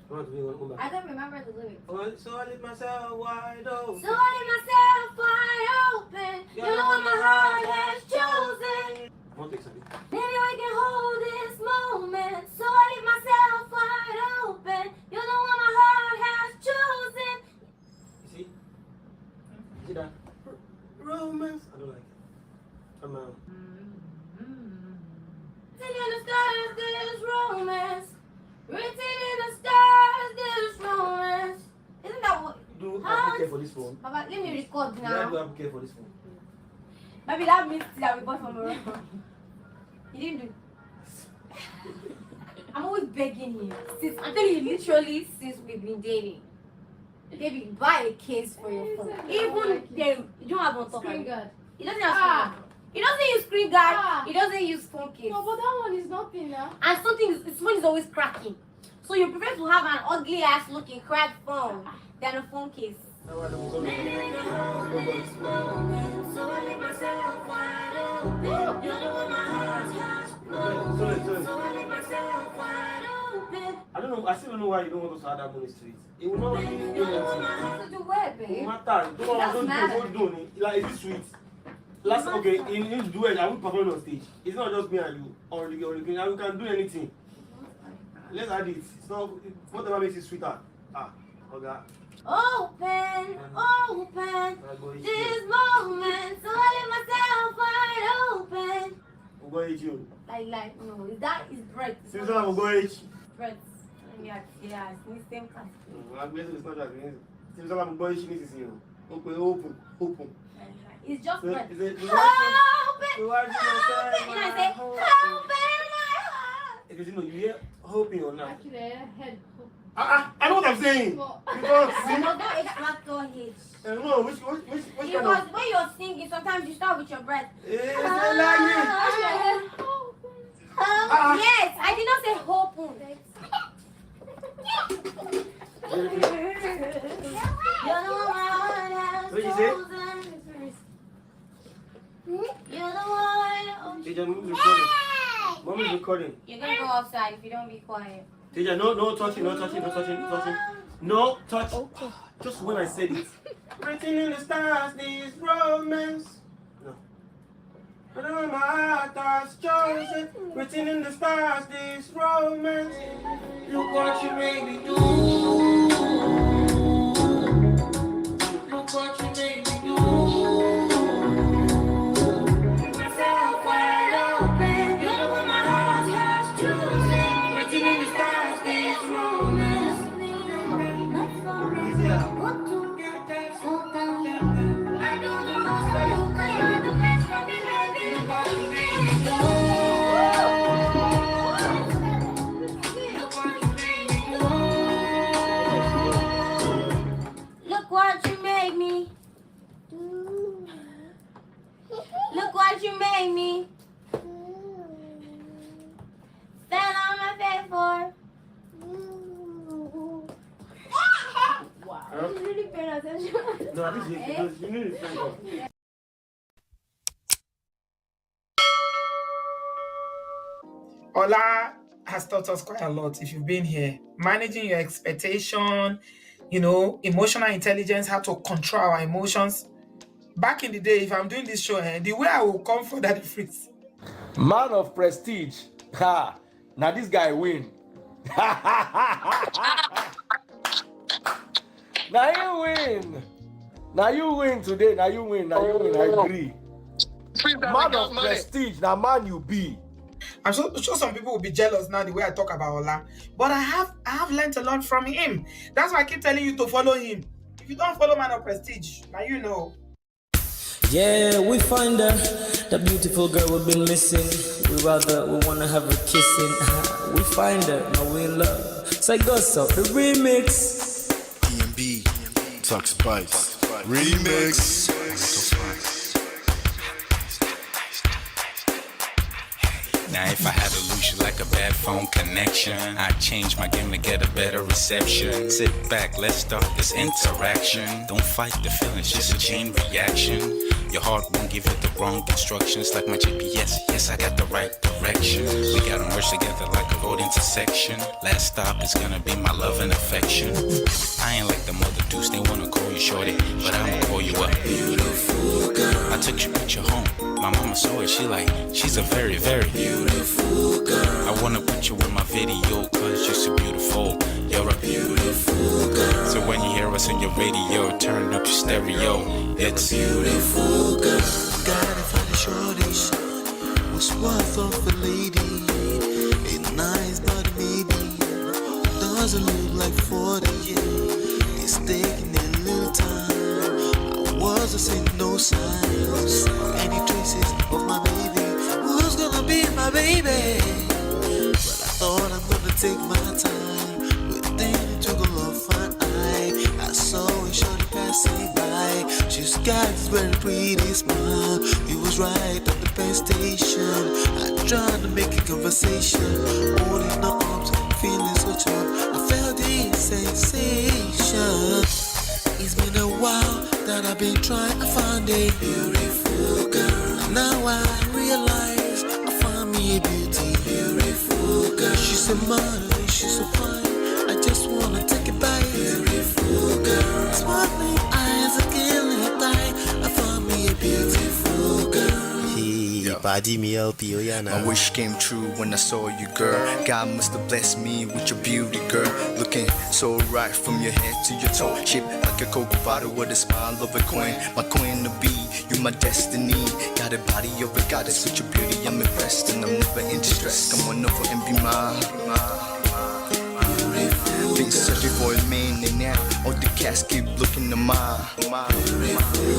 I don't remember the lyrics. So I leave myself wide open. So I leave myself wide open. You know what my heart has chosen. Maybe we can hold this moment. So I leave myself wide open. You know what my heart has chosen. You see? See that? Romance. I don't like it. Come on. Written in the stars, there's romance. Written in the stars, there's romance. Isn't that what? Do advocate for this phone. Papa, let me record now. Yeah, do advocate for this phone. Maybe that means that we bought from Morocco. You didn't do. I'm always begging you. Since I'm telling you, literally since we've been dating. Baby, buy a case for your phone. Even then, you don't have on top of it. It doesn't have screen guard. It doesn't use screen guard. It doesn't use phone case. No, but that one is nothing now. And this phone is always cracking. So you prefer to have an ugly ass looking cracked phone than a phone case. I don't know. I still don't know why you don't want us to have that money street. It will not really mean anything. To do what, babe? It matter. Don't. Like, is it sweet? Last okay, in the duet, I will perform on stage. It's not just me and you, or the we can do anything. Let's add it. It's not whatever makes it sweeter. Okay. Open this moment, so I let myself wide open. We'll go eat you. Like, no, that is bread. Since we'll go eat. Bread. Yeah, it's in the same class. I'm guessing it's not that. Since we'll go eat, you need to open. It's just bread. Is it? Open! So why do you say Open! I say, open my heart! Because you know, you hear hoping or not. Actually, head. I know what I'm saying. Because see, No, don't extract your H. no, which It kind was of? when you're singing, sometimes you start with your breath. It's like Yes, I did not say open. You're the one my heart has What did you say? chosen. You're the one. Teacher, Mommy's recording. Mommy's recording. You're gonna go outside if you don't be quiet. Teacher, no touching. No touch. Okay. Just when I said it. Written in the stars, this romance. No. But on my heart has chosen. Written in the stars, this romance. Look what you made me do. Look what you made me do. Myself wide open. You're the one my heart has chosen. Written in the stars, this romance. Look what you made me. Look what you made me. Fell on my face for. Wow. You really paying attention. No, this is you need to thank God. Ola has taught us quite a lot if you've been here. Managing your expectation, emotional intelligence, how to control our emotions. Back in the day, if I'm doing this show, the way I will come for that freeze. Man of prestige. Ha! Now this guy win. Now you win. Now you win today. Now you win. I agree. Man of prestige. Now man you be. I'm sure some people will be jealous now the way I talk about Ola. But I have learned a lot from him. That's why I keep telling you to follow him. If you don't follow Man of Prestige, now you know. Yeah, we find her, the beautiful girl we've been missing. We wanna have her kissing. We find her, now we in love. Say Gossip, the remix. EMB, Talk Spice, remix. Now if I had to lose you like a bad phone connection, I'd change my game to get a better reception. Sit back, let's start this interaction. Don't fight the feelings, just a chain reaction. Your heart won't give you the wrong instructions. Like my GPS, yes, I got the right direction. We gotta merge together like a road intersection. Last stop is gonna be my love and affection. I ain't like the mother dudes, they wanna call you shorty, but I'ma call you a beautiful girl. I took your picture home, my mama saw it, she's a very, very beautiful girl. I wanna put you in my video, cause you're so beautiful. You're a beautiful girl. So when you hear us on your radio, turn up your stereo. It's beautiful girl. Gotta find a shortage. What's worth of a lady? It's nice, but maybe doesn't look like 40. Yeah. It's taking a little time. I wasn't seeing no signs, any traces of my baby. Who's gonna be my baby? But I thought I'm gonna take my time. But then it took a long fine eye. I saw a shorty passing by. She's got this very pretty smile. It was right at the bus station. I tried to make a conversation, holding her arms, feeling so charmed. I felt this sensation. It's been a while that I've been trying to find a beautiful girl. Now I realize I found me a beautiful girl. She's a model, she's so fine. I just wanna take it by. Beautiful girl, sparkling eyes, a killing eye. I found me a beautiful girl. My wish came true when I saw you, girl. God must have blessed me with your beauty, girl. Looking so right from your head to your toe. Shaped like a cocoa bottle with a smile of a queen. My queen to be, you my destiny. Got a body of a goddess with your beauty. I'm impressed and I'm never in distress. Come on over and be mine. Been searching for a man and now all the cats keep looking to mine.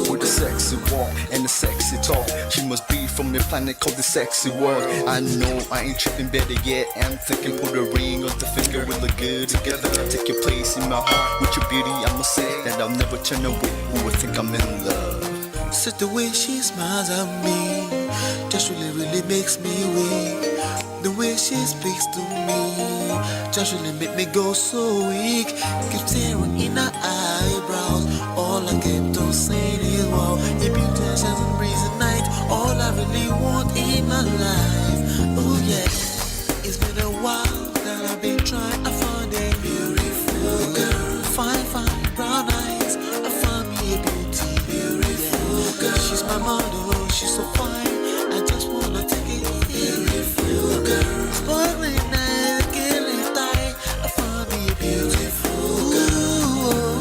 With a sexy walk and a sexy talk. She must be from a planet called the sexy world. I know I ain't tripping, better yet I'm thinking put a ring on the finger. We look good together. Take your place in my heart. With your beauty I'ma say that I'll never turn away. Who would think I'm in love? So the way she smiles at me just really makes me weak. The way she speaks to me just really make me go so weak. Keep staring in her eyebrows. All I kept on saying is wow. If you touch and breeze at night, all I really want in my life. Oh yeah, it's been a while that I've been trying to find a beautiful girl. Fine brown eyes. I found me a beautiful girl. She's my model, she's so fine. I just wanna take it. Beautiful girl, sparkling eyes, killing thigh. I found me a beautiful girl.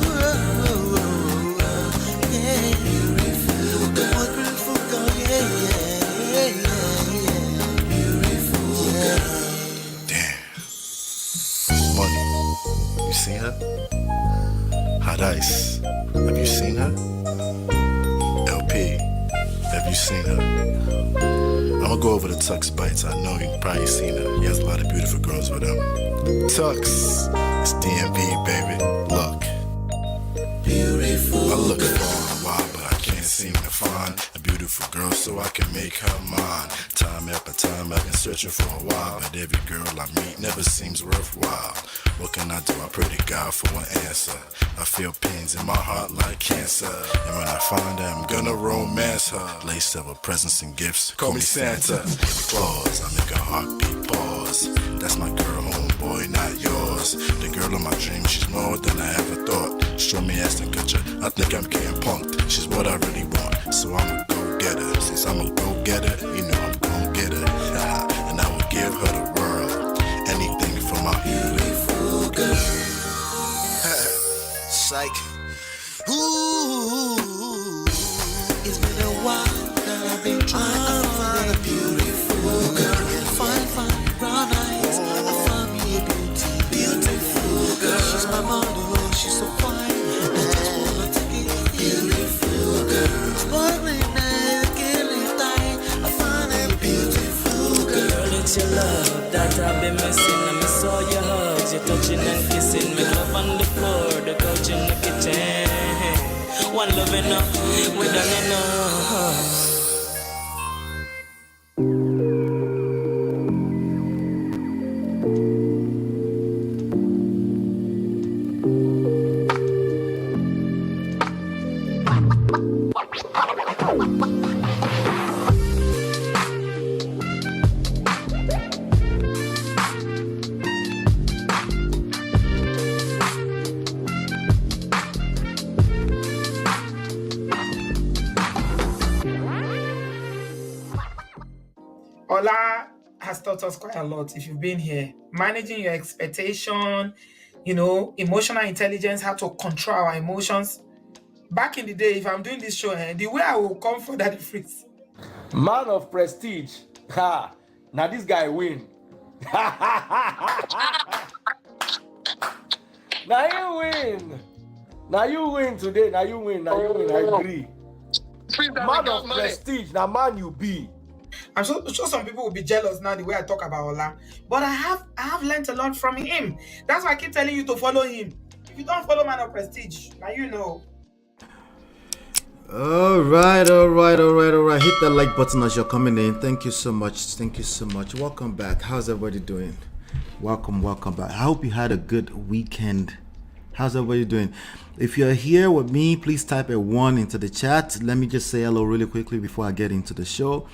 Yeah, beautiful girl. What beautiful girl? Yeah. Beautiful girl. Damn. Money. You seen her? Hot Ice. Have you seen her? LP. Have you seen her? I'ma go over to Tux Bites. I know you've probably seen her. He has a lot of beautiful girls with him. Tux, it's DMV, baby. Look. Beautiful. I look for a while, but I can't seem to find a beautiful girl so I can make her mine. Time after time I've been searching for a while, but every girl I meet never seems worthwhile. What can I do? I pray to God for an answer. I feel pains in my heart like cancer, and when I find her, I'm gonna romance her. Lace up with presents and gifts, call me Santa Claus. I make her heartbeat pause. That's my girl, homeboy, not yours. The girl of my dreams, she's more than I ever thought. Show me Aston Kutcher, I think I'm getting punked. She's what I really want, so I'ma go get her. Since I'm a go getter, you know I'm gon' get her. And I will give her the world, anything for my beautiful girl. Psych. Ooh, it's been a while that I've been trying to find a beautiful girl. Fine brown eyes. I found me a beautiful girl. She's my model, she's so fine. I just wanna take it. Beautiful girl, sparkling eyes, killing thigh. I found a beautiful girl. Girl, it's your love that I've been missing. I miss all your hugs, your touching and kissing. Make love on the floor, the couch in the kitchen. One love enough, we done enough. Ola has taught us quite a lot if you've been here. Managing your expectation, emotional intelligence, how to control our emotions. Back in the day, if I'm doing this show, the way I will come for Daddy Fritz. Man of prestige. Ha! Now this guy win. Now you win. Now you win today. Now you win. Now you win. I agree. Man of prestige. Now man you be. I'm sure some people will be jealous now the way I talk about Ola, but I have learned a lot from him. That's why I keep telling you to follow him. If you don't follow Man of Prestige, now you know. All right. Hit that like button as you're coming in. Thank you so much. Welcome back. How's everybody doing? Welcome back. I hope you had a good weekend. How's everybody doing? If you're here with me, please type a 1 into the chat. Let me just say hello really quickly before I get into the show.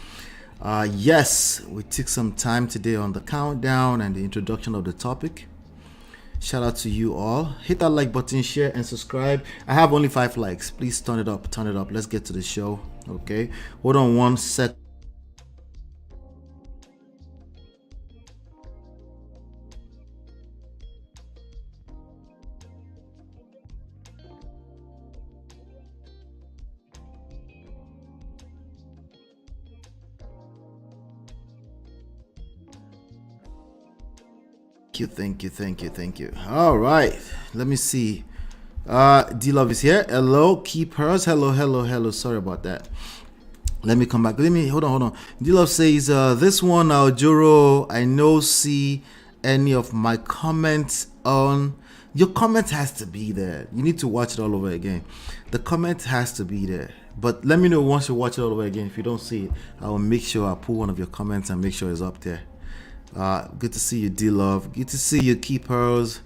Yes, we took some time today on the countdown and the introduction of the topic. Shout out to you all. Hit that like button, share and subscribe. I have only 5 likes. Please turn it up. Let's get to the show. Okay, hold on 1 sec. Thank you. All right, let me see. D-Love is here. Hello, Keepers. Hello. Sorry about that. Let me come back. Hold on. D-Love says, this one, Joro, I know see any of my comments on. Your comment has to be there. You need to watch it all over again. The comment has to be there. But let me know once you watch it all over again. If you don't see it, I will make sure I pull one of your comments and make sure it's up there. Good to see you, D-Love. Good to see you, Keepers.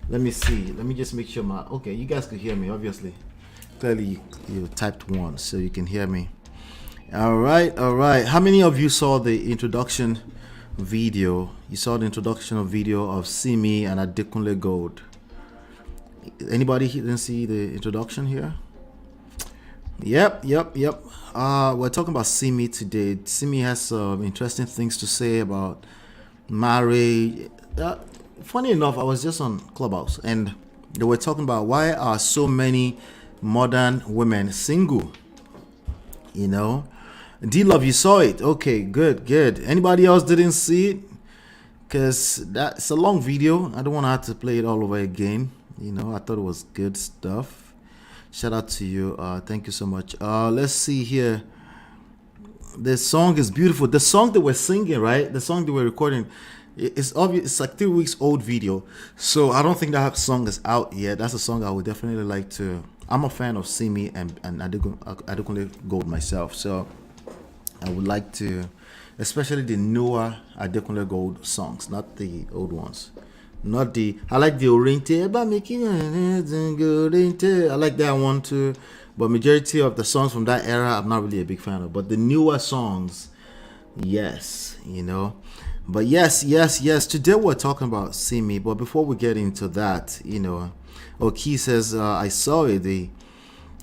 Let me see. Let me just make sure okay, you guys could hear me, obviously. Clearly, you typed 1, so you can hear me. All right. How many of you saw the introduction video? You saw the introduction video of Simi and Adekunle Gold. Anybody didn't see the introduction here? Yep. We're talking about Simi today. Simi has some interesting things to say about marriage. Funny enough, I was just on Clubhouse and they were talking about why are so many modern women single. D-Love, you saw it. Okay, good. Anybody else didn't see it? Because that's a long video. I don't want to have to play it all over again. I thought it was good stuff. Shout out to you. Thank you so much. Let's see here. The song is beautiful. The song that we're singing, right? The song that we're recording, it's obvious. It's like 3 weeks old video. So I don't think that song is out yet. That's a song I would definitely like to. I'm a fan of Simi and Adekunle Gold myself. So I would like to, especially the newer Adekunle Gold songs, not the old ones. I like the Oriente about making I like that one too. But majority of the songs from that era, I'm not really a big fan of. But the newer songs, yes, But yes. Today we're talking about Simi. But before we get into that, Oki says, I saw it.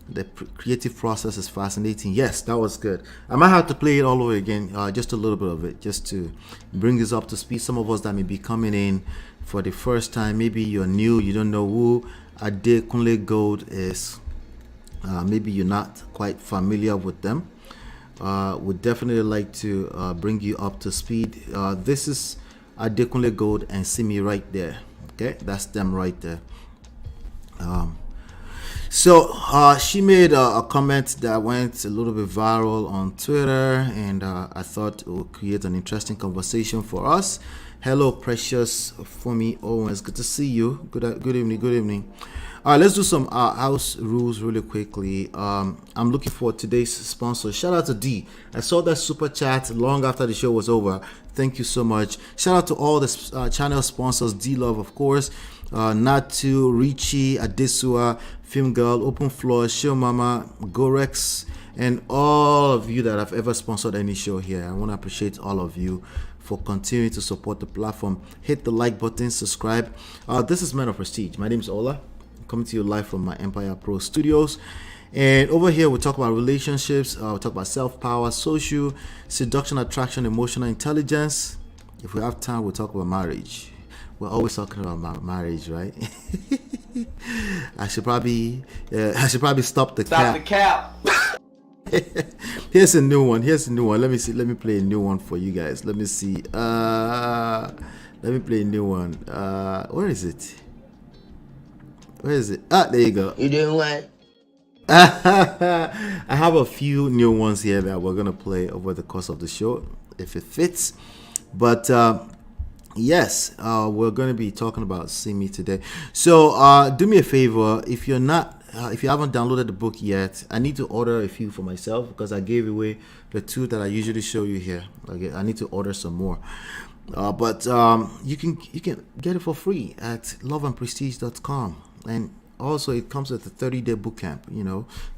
The creative process is fascinating. Yes, that was good. I might have to play it all over again, just a little bit of it, just to bring this up to speed. Some of us that may be coming in for the first time, maybe you're new, you don't know who Adekunle Gold is. Maybe you're not quite familiar with them. Would definitely like to bring you up to speed. This is Adekunle Gold and Simi right there. Okay, that's them right there. So she made a comment that went a little bit viral on Twitter, and I thought it would create an interesting conversation for us. Hello, precious Fumi Owens. Good to see you. Good evening. All right, let's do some house rules really quickly. I'm looking for today's sponsor. Shout out to D. I saw that super chat long after the show was over. Thank you so much. Shout out to all the channel sponsors. D-Love, of course. Natu, Richie, Adesua, Film Girl, Open Floor, Show Mama, Gorex, and all of you that have ever sponsored any show here. I want to appreciate all of you for continuing to support the platform. Hit the like button, subscribe. This is Men of Prestige. My name is Ola. I'm coming to you live from my Empire Pro Studios. And over here, we talk about relationships, we talk about self-power, social, seduction, attraction, emotional intelligence. If we have time, we'll talk about marriage. We're always talking about marriage, right? I should probably stop the cap. Here's a new one. Let me see. Let me play a new one for you guys. Let me see. Let me play a new one. Where is it? There you go. You doing what? I have a few new ones here that we're gonna play over the course of the show if it fits. But yes, we're gonna be talking about Simi today. So do me a favor, if you haven't downloaded the book yet, I need to order a few for myself because I gave away the 2 that I usually show you here. Okay, I need to order some more. But you can get it for free at loveandprestige.com. And also, it comes with a 30-day bootcamp,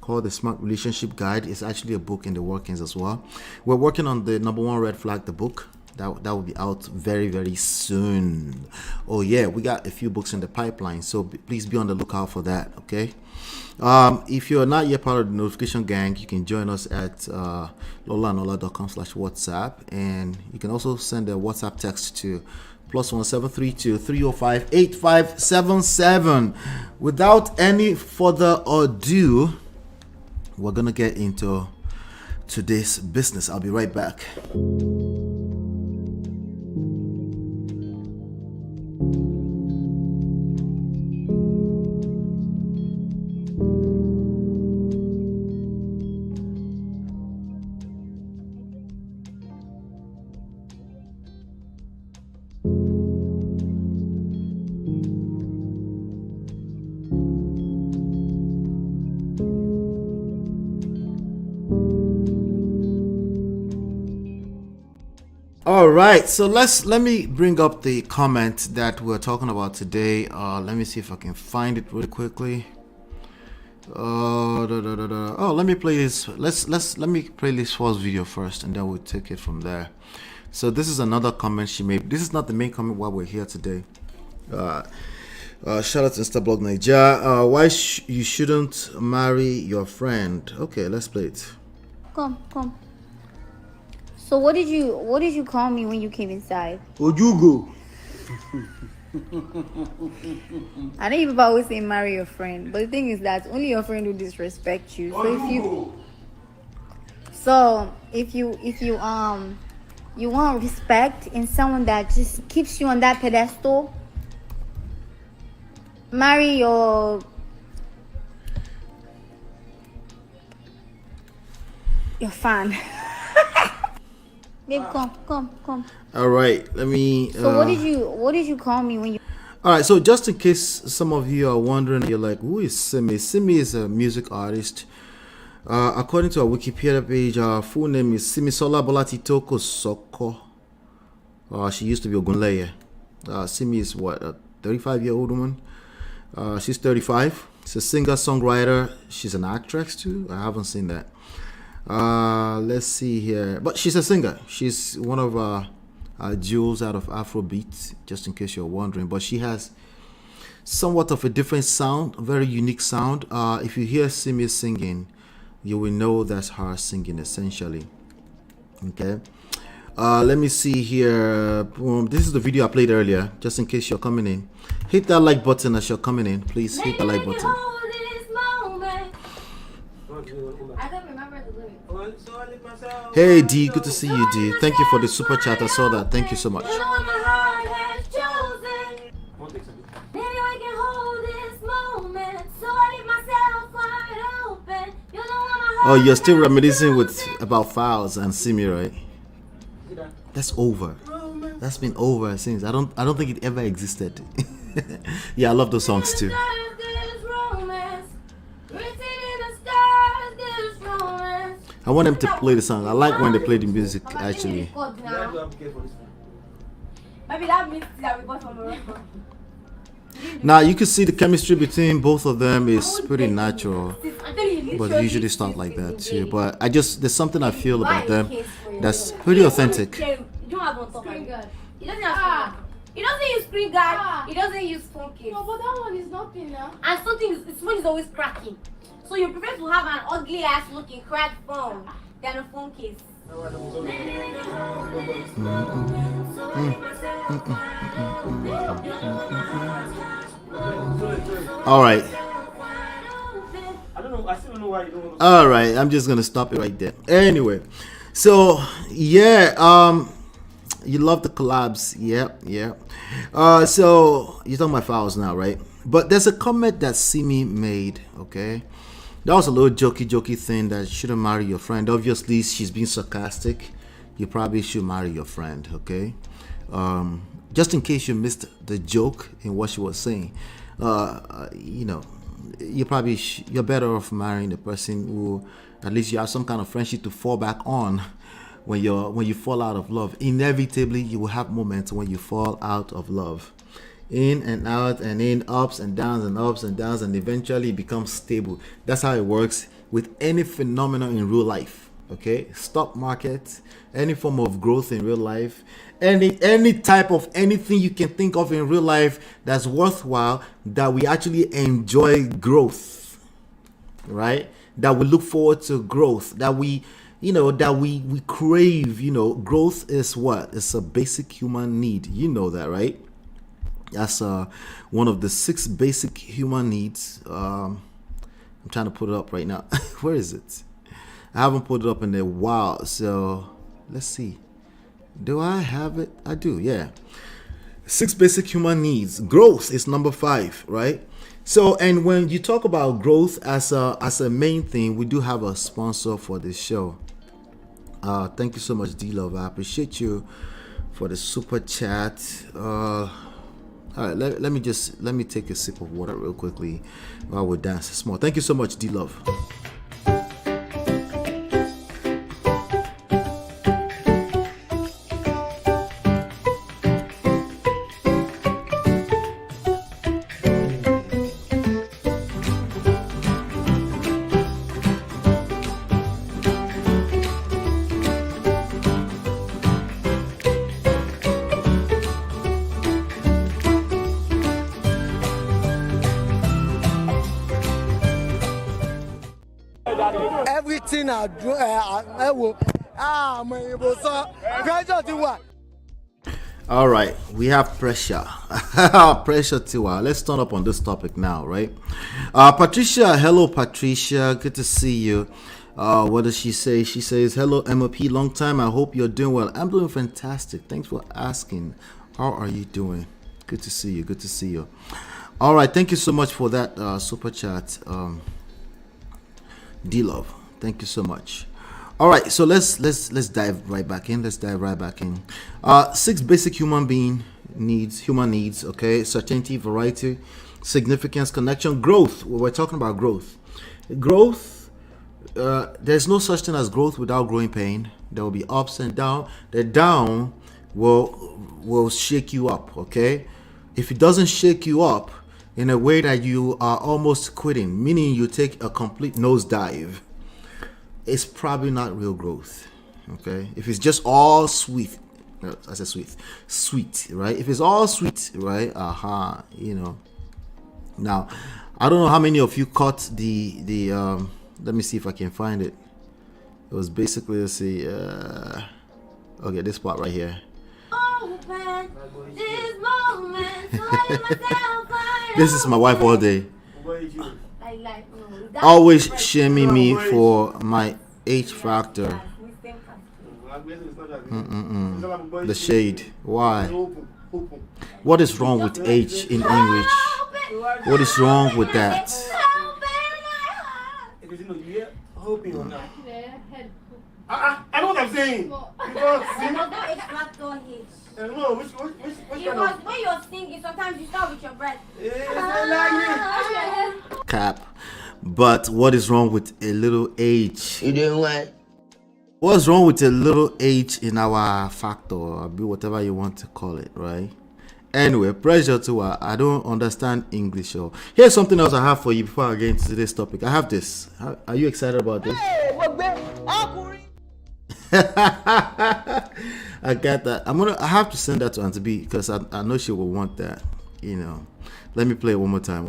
called the Smart Relationship Guide. It's actually a book in the workings as well. We're working on the number 1 red flag, the book. That will be out very, very soon. Oh yeah, we got a few books in the pipeline, so please be on the lookout for that, okay? If you're not yet part of the notification gang, you can join us at lolaanola.com/WhatsApp, and you can also send a WhatsApp text to +1732 305 8577. Without any further ado, we're gonna get into today's business. I'll be right back. All right, so let me bring up the comment that we're talking about today. Let me see if I can find it really quickly. Oh, let me play this. Let me play this first video first, and then we'll take it from there. So this is another comment she made. This is not the main comment while we're here today. Shout out to Instablog Nigeria. Why you shouldn't marry your friend? Okay, let's play it. Come. So what did you call me when you came inside? Would you go? I don't even always say marry your friend, but the thing is that only your friend will disrespect you. So if you you want respect in someone that just keeps you on that pedestal, marry your fan. Babe, come. All right, let me. So what did you call me when you? All right, so just in case some of you are wondering, you're like, who is Simi? Simi is a music artist. According to our Wikipedia page, her full name is Simisola Bolatitoko Soko. She used to be Ogunleye. Simi is what, a 35-year-old woman? She's 35. She's a singer-songwriter. She's an actress too. I haven't seen that. Let's see here. But she's a singer. She's one of jewels out of Afrobeat, just in case you're wondering. But she has somewhat of a different sound, a very unique sound. If you hear Simi singing, you will know that's her singing essentially. Okay. Let me see here. This is the video I played earlier, just in case you're coming in. Hit that like button as you're coming in. Please hit the like button. I don't remember the lyrics. Hey D, good to see you D. Thank you for the super chat. I saw that. Thank you so much. Oh, you're still reminiscing about Files and Simi, right? That's over. That's been over since. I don't think it ever existed. Yeah, I love those songs too. I want them to play the song. I like when they play the music actually. Maybe that means that we got from Morocco. Now you can see the chemistry between both of them is pretty natural, but they usually start like that too. But there's something I feel about them that's pretty authentic. You don't have on top of it. He doesn't have he doesn't use screen guard. He doesn't use phone case. No, but that one is nothing now. And his phone is always cracking. So you prefer to have an ugly ass looking cracked phone than a phone case. All right. I don't know. I still don't know why you don't. All right. I'm just gonna stop it right there. Anyway, so yeah, you love the collabs. Yeah. So you're talking about files now, right? But there's a comment that Simi made. Okay. That was a little jokey thing that you shouldn't marry your friend. Obviously, she's being sarcastic. You probably should marry your friend, okay? Just in case you missed the joke in what she was saying, you know, you're better off marrying the person who at least you have some kind of friendship to fall back on when you fall out of love. Inevitably, you will have moments when you fall out of love. In and out and in, ups and downs and ups and downs, and eventually it becomes stable. That's how it works with any phenomenon in real life. Okay, stock market, any form of growth in real life, any type of anything you can think of in real life that's worthwhile, that we actually enjoy growth, right? That we look forward to growth, that we crave. Growth is what? It's a basic human need. You know that, right? That's one of the 6 basic human needs. I'm trying to put it up right now. Where is it? I haven't put it up in a while, so let's see. Do I have it? I do, yeah. 6 basic human needs. Growth is number 5, right? So, and when you talk about growth as a main thing, we do have a sponsor for this show. Thank you so much, D-Love. I appreciate you for the super chat. All right, let me take a sip of water real quickly while we dance small. Thank you so much, D-Love. Everything I do, I will. Pressure to what? All right, we have pressure. Pressure to let's turn up on this topic now, right? Patricia, hello Patricia, good to see you. What does she say? She says, hello MOP, long time. I hope you're doing well. I'm doing fantastic. Thanks for asking. How are you doing? Good to see you. All right, thank you so much for that super chat, D-Love. Thank you so much. All right, so let's dive right back in. 6 basic human needs. Okay, certainty, variety, significance, connection, growth. We're talking about growth. There's no such thing as growth without growing pain. There will be ups and downs. The down will shake you up. Okay, if it doesn't shake you up in a way that you are almost quitting, meaning you take a complete nosedive, it's probably not real growth. Okay, if it's just all sweet, I said sweet, right? If it's all sweet, right? Now, I don't know how many of you caught the let me see if I can find it. It was basically, let's see, okay, this part right here. This is my wife all day. Always shaming me for my H factor. The shade. Why? What is wrong with H in English? What is wrong with that? I know what I'm saying. Because when you're singing, sometimes you start with your breath. Cap. But what is wrong with a little H? You doing what? What's wrong with a little H in our factor, or whatever you want to call it, right? Anyway, pressure to I don't understand English. So here's something else I have for you before I get into today's topic. I have this. Are you excited about this? I get that. I have to send that to Auntie B because I know she will want that. Let me play it one more time.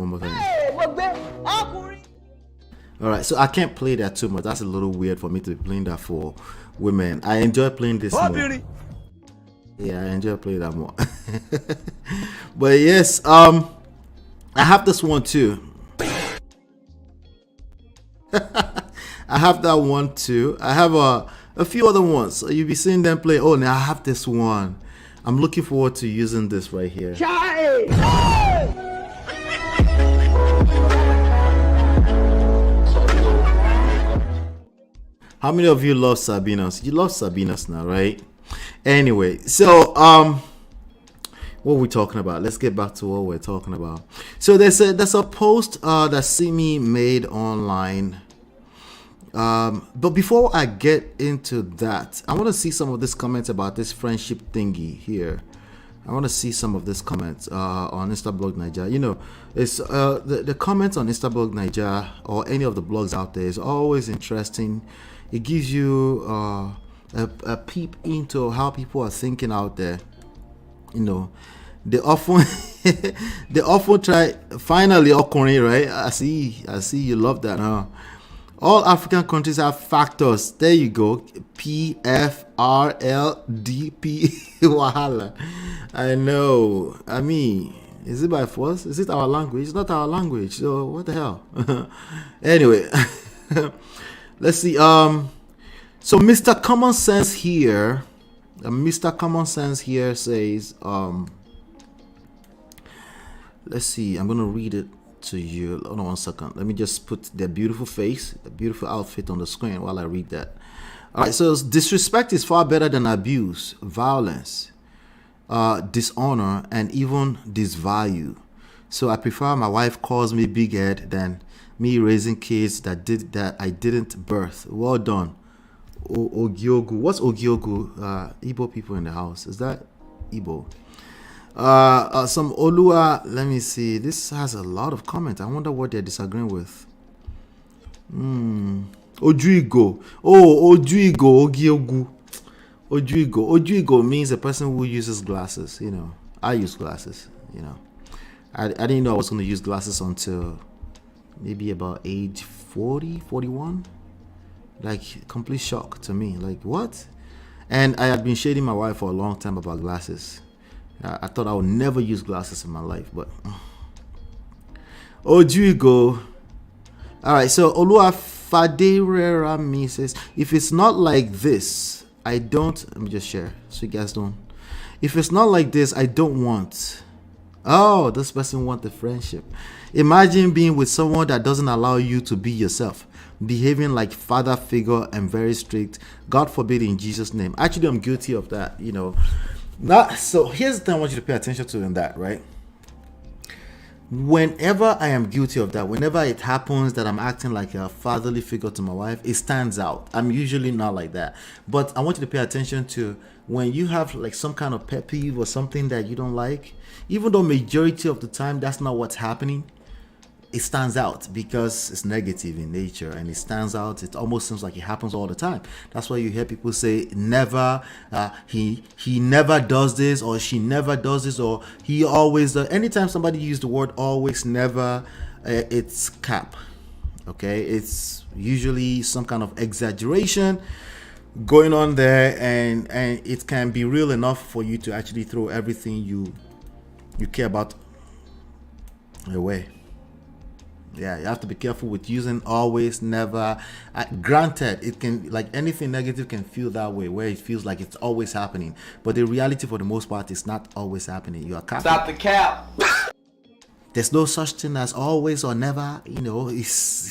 All right, so I can't play that too much. That's a little weird for me to be playing that for women. I enjoy playing this more. Yeah, I enjoy playing that more. But yes, I have this one too. I have that one too. I have a few other ones. So you'll be seeing them play. Oh, now I have this one. I'm looking forward to using this right here. How many of you love Sabinas? You love Sabinas now, right? Anyway, so what are we talking about? Let's get back to what we're talking about. So there's a post that Simi made online. But before I get into that, I want to see some of these comments about this friendship thingy here. I want to see some of these comments on Instablog Nigeria. It's the comments on Instablog Nigeria or any of the blogs out there is always interesting. It gives you a peep into how people are thinking out there. They often try. Finally, Okonri, right? I see you love that, huh? All African countries have factors. There you go. P, F, R, L, D, P. Wahala. I know. I mean, is it by force? Is it our language? It's not our language. So what the hell? Anyway, let's see. So Mr. Common Sense here. Mr. Common Sense here says, let's see. I'm gonna read it to you. Hold on 1 second. Let me just put their beautiful face, the beautiful outfit on the screen while I read that. All right. So disrespect is far better than abuse, violence, dishonor, and even disvalue. So I prefer my wife calls me big head than me raising kids that I didn't birth. Well done. Ogiogu. What's Ogiogu? Igbo people in the house. Is that Igbo? Some Olua. Let me see. This has a lot of comments. I wonder what they're disagreeing with. Ojuigo. Oh, Ojuigo. Ogiogu. Ojuigo means a person who uses glasses. I use glasses. I didn't know I was going to use glasses until maybe about age 40, 41. Like, complete shock to me. Like, what? And I had been shading my wife for a long time about glasses. I thought I would never use glasses in my life, but Ojuigo. All right, so Olua Faderami says, if it's not like this, I don't. Let me just share so you guys don't. If it's not like this, I don't want. Oh, this person wants the friendship. Imagine being with someone that doesn't allow you to be yourself, behaving like father figure and very strict. God forbid, in Jesus' name. Actually, I'm guilty of that. So here's the thing I want you to pay attention to in that, right? Whenever I am guilty of that, whenever it happens that I'm acting like a fatherly figure to my wife, it stands out. I'm usually not like that. But I want you to pay attention to when you have like some kind of pet peeve or something that you don't like, even though majority of the time that's not what's happening, it stands out because it's negative in nature and it stands out. It almost seems like it happens all the time. That's why you hear people say never, he never does this, or she never does this, or he always does. Anytime somebody uses the word always, never, it's cap. Okay, it's usually some kind of exaggeration going on there, and it can be real enough for you to actually throw everything you care about away. Yeah, you have to be careful with using always, never. Granted, it can, like anything negative can feel that way, where it feels like it's always happening. But the reality, for the most part, is not always happening. You are capping. Stop the cap. There's no such thing as always or never. It's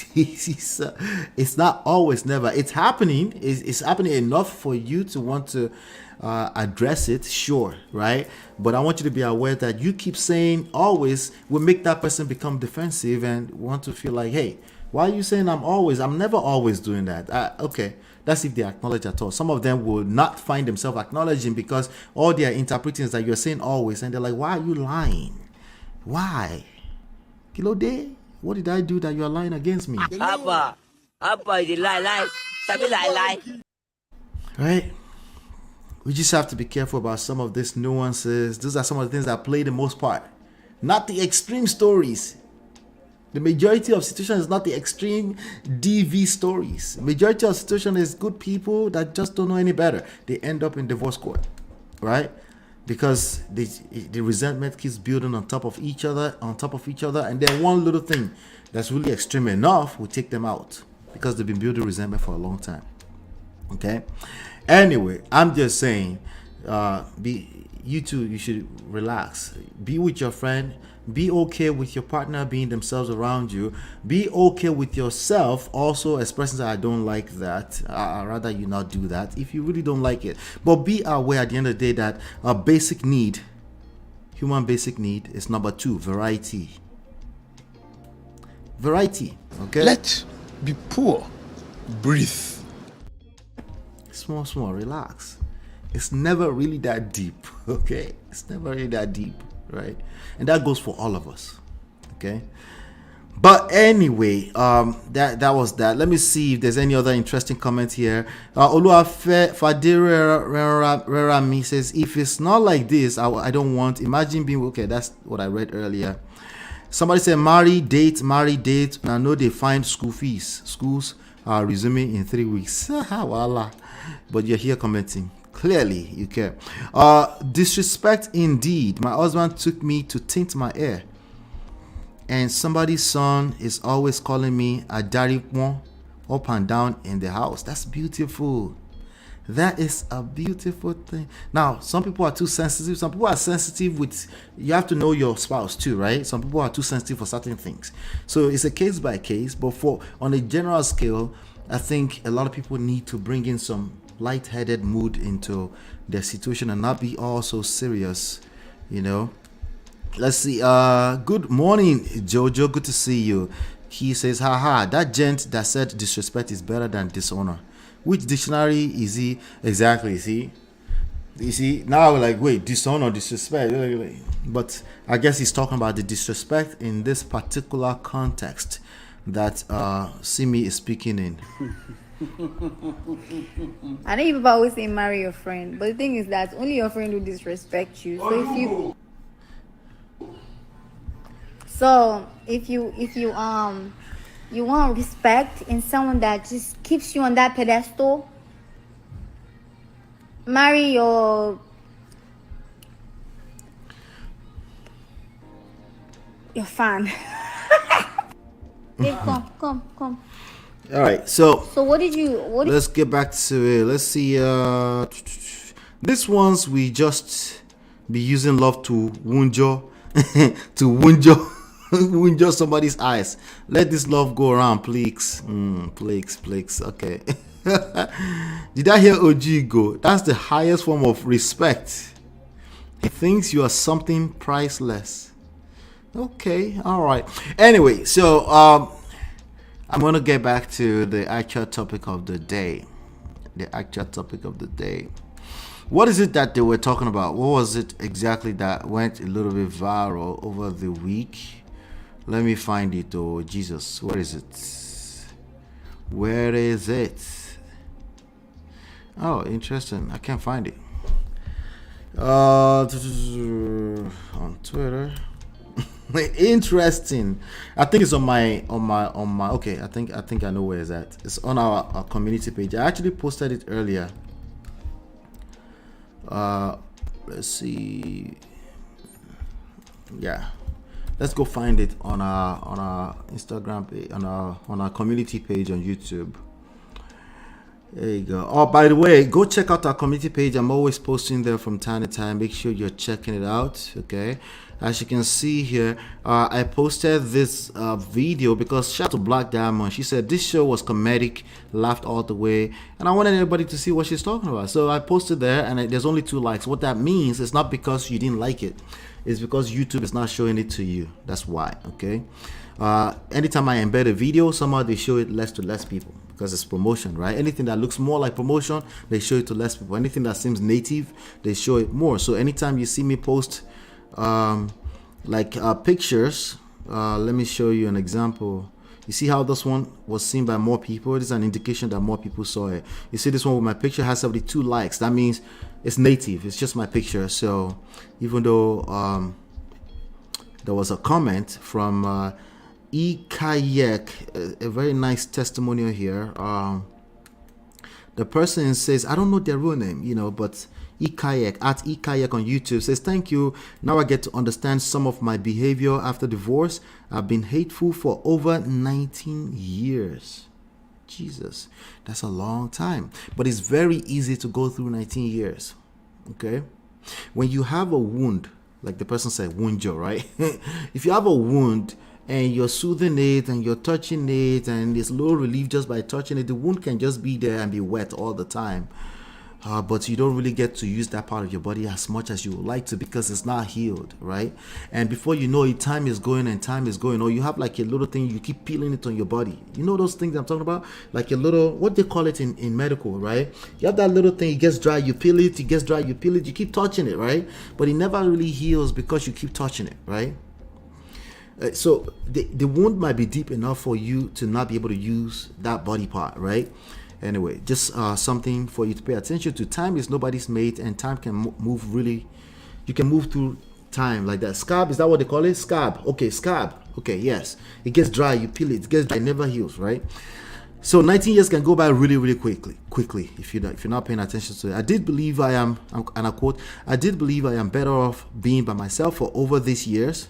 not always, never. It's happening. It's happening enough for you to want to address it, sure, right? But I want you to be aware that you keep saying always will make that person become defensive and want to feel like, hey, Why are you saying I'm always? I'm never always doing that. Okay, that's if they acknowledge at all. Some of them will not find themselves acknowledging because all they are interpreting is that you're saying always, and they're like, why are you lying? Why? Kilo day? What did I do that you are lying against me? Abba, you lie. Sabi lie. Right? We just have to be careful about some of these nuances. Those are some of the things that play the most part. Not the extreme stories. The majority of situations is not the extreme DV stories. Majority of situation is good people that just don't know any better. They end up in divorce court, right? Because the resentment keeps building on top of each other, and then one little thing that's really extreme enough will take them out because they've been building resentment for a long time. Okay. Anyway, I'm just saying, you should relax. Be with your friend. Be okay with your partner being themselves around you. Be okay with yourself also expressing that I don't like that. I'd rather you not do that if you really don't like it. But be aware at the end of the day that a basic need, human basic need, is number 2, variety. Variety, okay? Let's be poor. Breathe. Small, relax. It's never really that deep, okay? It's never really that deep, right? And that goes for all of us, okay? But anyway, that was that. Let me see if there's any other interesting comment here. Oluwafe Fadirerami says, if it's not like this, I don't want. Imagine being okay. That's what I read earlier. Somebody said, marry, date. I know they find school fees. Schools are resuming in 3 weeks. Voila. But you're here commenting. Clearly, you care. Disrespect indeed. My husband took me to tint my hair. And somebody's son is always calling me a Adekunle up and down in the house. That's beautiful. That is a beautiful thing. Now, some people are too sensitive. Some people are sensitive with, you have to know your spouse too, right? Some people are too sensitive for certain things. So it's a case by case. But on a general scale, I think a lot of people need to bring in some light-headed mood into their situation and not be all so serious, you know. Let's see. Good morning, Jojo. Good to see you. He says, haha, that gent that said disrespect is better than dishonor. Which dictionary is he exactly? You see now, like, wait, dishonor, disrespect, but I guess he's talking about the disrespect in this particular context that Simi is speaking in. I know people always say marry your friend, but the thing is that only your friend will disrespect you. So if you you want respect in someone that just keeps you on that pedestal, marry your fan. Hey, come. All right, so what did you let's get back to it. Let's see. This ones we just be using love to wunjo wunjo somebody's eyes. Let this love go around, please. Please. Okay. Did I hear Ojigo? That's the highest form of respect. He thinks you are something priceless. Okay, all right. Anyway, so I'm going to get back to the actual topic of the day. What is it that they were talking about? What was it exactly that went a little bit viral over the week? Let me find it. Oh, Jesus. Where is it? Oh, interesting. I can't find it. On Twitter. Interesting. I think it's on my okay, I think I know where it's at. It's on our community page. I actually posted it earlier. Let's see. Yeah, let's go find it on our Instagram page, on our community page on YouTube. There you go. Oh, by the way, go check out our community page. I'm always posting there from time to time. Make sure you're checking it out. Okay. As you can see here, I posted this video because shout out to Black Diamond. She said this show was comedic, laughed all the way, and I wanted everybody to see what she's talking about. So I posted there, and there's only 2 likes. What that means is not because you didn't like it, it's because YouTube is not showing it to you. That's why. Okay. Anytime I embed a video, somehow they show it less to less people because it's promotion, right? Anything that looks more like promotion, they show it to less people. Anything that seems native, they show it more. So anytime you see me post pictures, let me show you an example. You see how this one was seen by more people? It is an indication that more people saw it. You see this one with my picture has 72 likes. That means it's native. It's just my picture. So even though there was a comment from Kayek, a very nice testimonial here. The person says, I don't know their real name, but Ikayek at Ikayek on YouTube says, thank you. Now I get to understand some of my behavior after divorce. I've been hateful for over 19 years. Jesus, that's a long time. But it's very easy to go through 19 years. Okay? When you have a wound, like the person said, woundjo, right? If you have a wound and you're soothing it and you're touching it and it's low relief just by touching it, the wound can just be there and be wet all the time. But you don't really get to use that part of your body as much as you would like to because it's not healed, right? And before you know it, time is going, or you have like a little thing, you keep peeling it on your body. You know those things I'm talking about? Like a little, what they call it in medical, right? You have that little thing, it gets dry, you peel it, it gets dry, you peel it, you keep touching it, right? But it never really heals because you keep touching it, right? So the wound might be deep enough for you to not be able to use that body part, right? Anyway, just something for you to pay attention to. Time is nobody's mate, and time can move really. You can move through time like that. Scab, is that what they call it? Scab. Okay, scab. Okay, yes. It gets dry, you peel it. It gets dry, it never heals, right? So 19 years can go by really, really quickly if you're not paying attention to it. I did believe I am, and I quote, I did believe I am better off being by myself for over these years.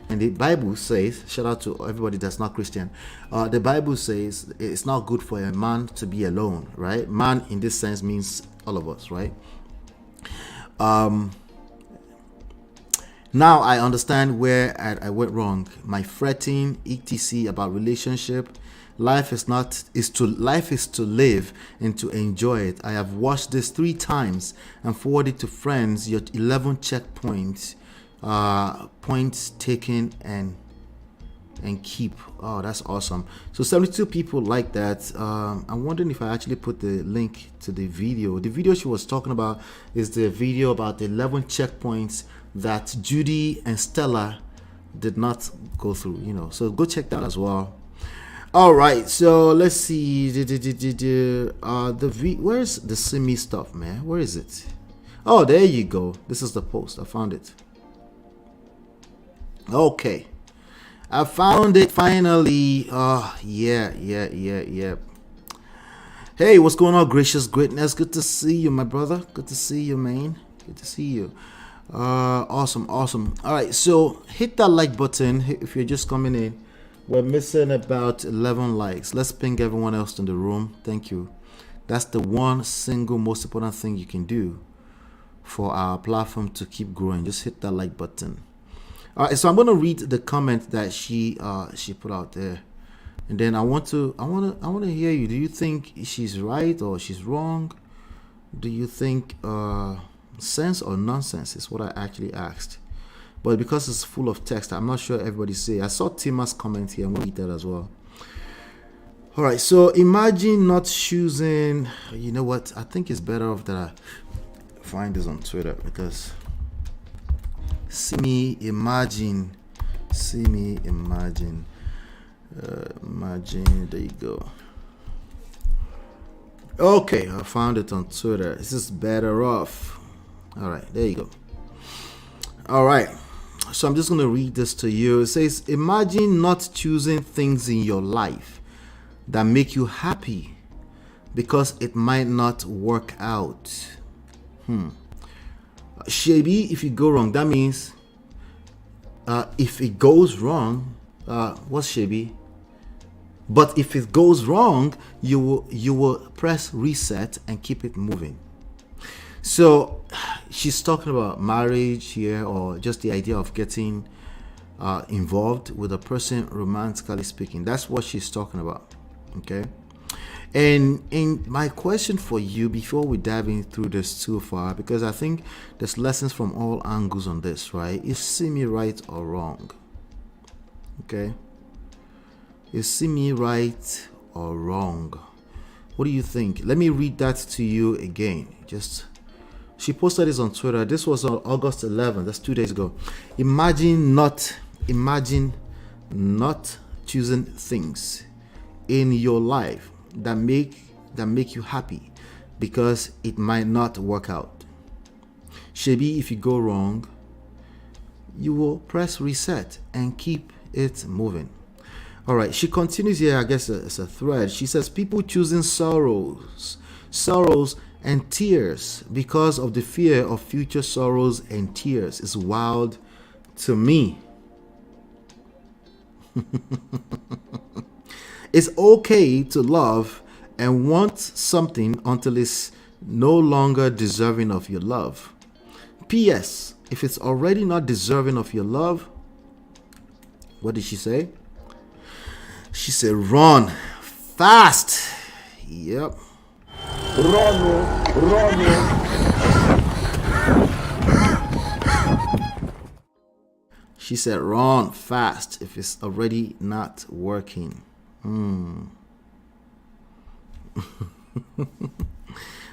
And the Bible says, shout out to everybody that's not Christian, the Bible says it's not good for a man to be alone, right? Man in this sense means all of us, right? Now I understand where I went wrong. My fretting etc about relationship. Life is to live and to enjoy it. I have watched this 3 times and forwarded to friends your 11 checkpoints, points taken and keep. Oh, that's awesome. So 72 people like that. I'm wondering if I actually put the link to the video. The video she was talking about is the video about the 11 checkpoints that Judy and Stella did not go through, so go check that as well. All right, so let's see. Where's the Simi stuff, man? Where is it? Oh, there you go. This is the post. I found it. Okay, I found it finally. Yeah. Hey, what's going on, gracious greatness? Good to see you, my brother. Good to see you, man. Good to see you. Awesome. All right, so hit that like button if you're just coming in. We're missing about 11 likes. Let's ping everyone else in the room. Thank you. That's the one single most important thing you can do for our platform to keep growing. Just hit that like button. All right, so I'm going to read the comment that she put out there, and then I want to hear you. Do you think she's right or she's wrong? Do you think sense or nonsense is what I actually asked? But because it's full of text, I'm not sure everybody say. I saw Tima's comment here. I'm going to read that as well. All right, so imagine not choosing. You know what? I think it's better off that I find this on Twitter because Simi, imagine. Imagine. There you go. Okay, I found it on Twitter. This is better off. All right, there you go. All right. So I'm just going to read this to you. It says, imagine not choosing things in your life that make you happy because it might not work out. Shebi, if you go wrong, that means if it goes wrong, what's Shebi? But if it goes wrong, you will press reset and keep it moving. So she's talking about marriage here, or just the idea of getting involved with a person romantically speaking. That's what she's talking about. Okay. And in my question for you, before we dive in through this too far, because I think there's lessons from all angles on this, right? Is Simi right or wrong? Okay. Is Simi right or wrong? What do you think? Let me read that to you again. She posted this on Twitter. This was on August 11th. That's 2 days ago. Imagine not choosing things in your life that make you happy, because it might not work out. Shebi, if you go wrong, you will press reset and keep it moving. All right, she continues here. I guess it's a thread. She says, people choosing sorrows and tears because of the fear of future sorrows and tears is wild to me. It's okay to love and want something until it's no longer deserving of your love. P.S. If it's already not deserving of your love, what did she say? She said, run fast. Yep. Run. She said, run fast if it's already not working.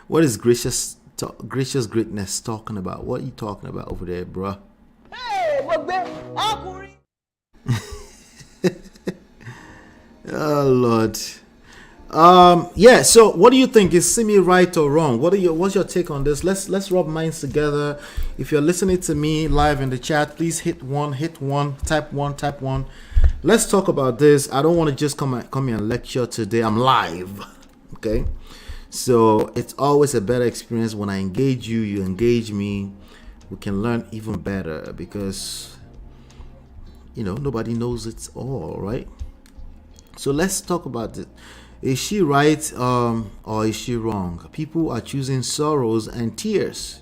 What is gracious greatness talking about? What are you talking about over there, bruh? Oh Lord. Yeah, so what do you think? Is Simi right or wrong? What's your take on this? Let's rub minds together. If you're listening to me live in the chat, please hit one, type one. Let's talk about this. I don't want to just come here and lecture today. I'm live. Okay? So it's always a better experience when I engage you, you engage me. We can learn even better, because nobody knows it all, right? So let's talk about it. Is she right or is she wrong? People are choosing sorrows and tears.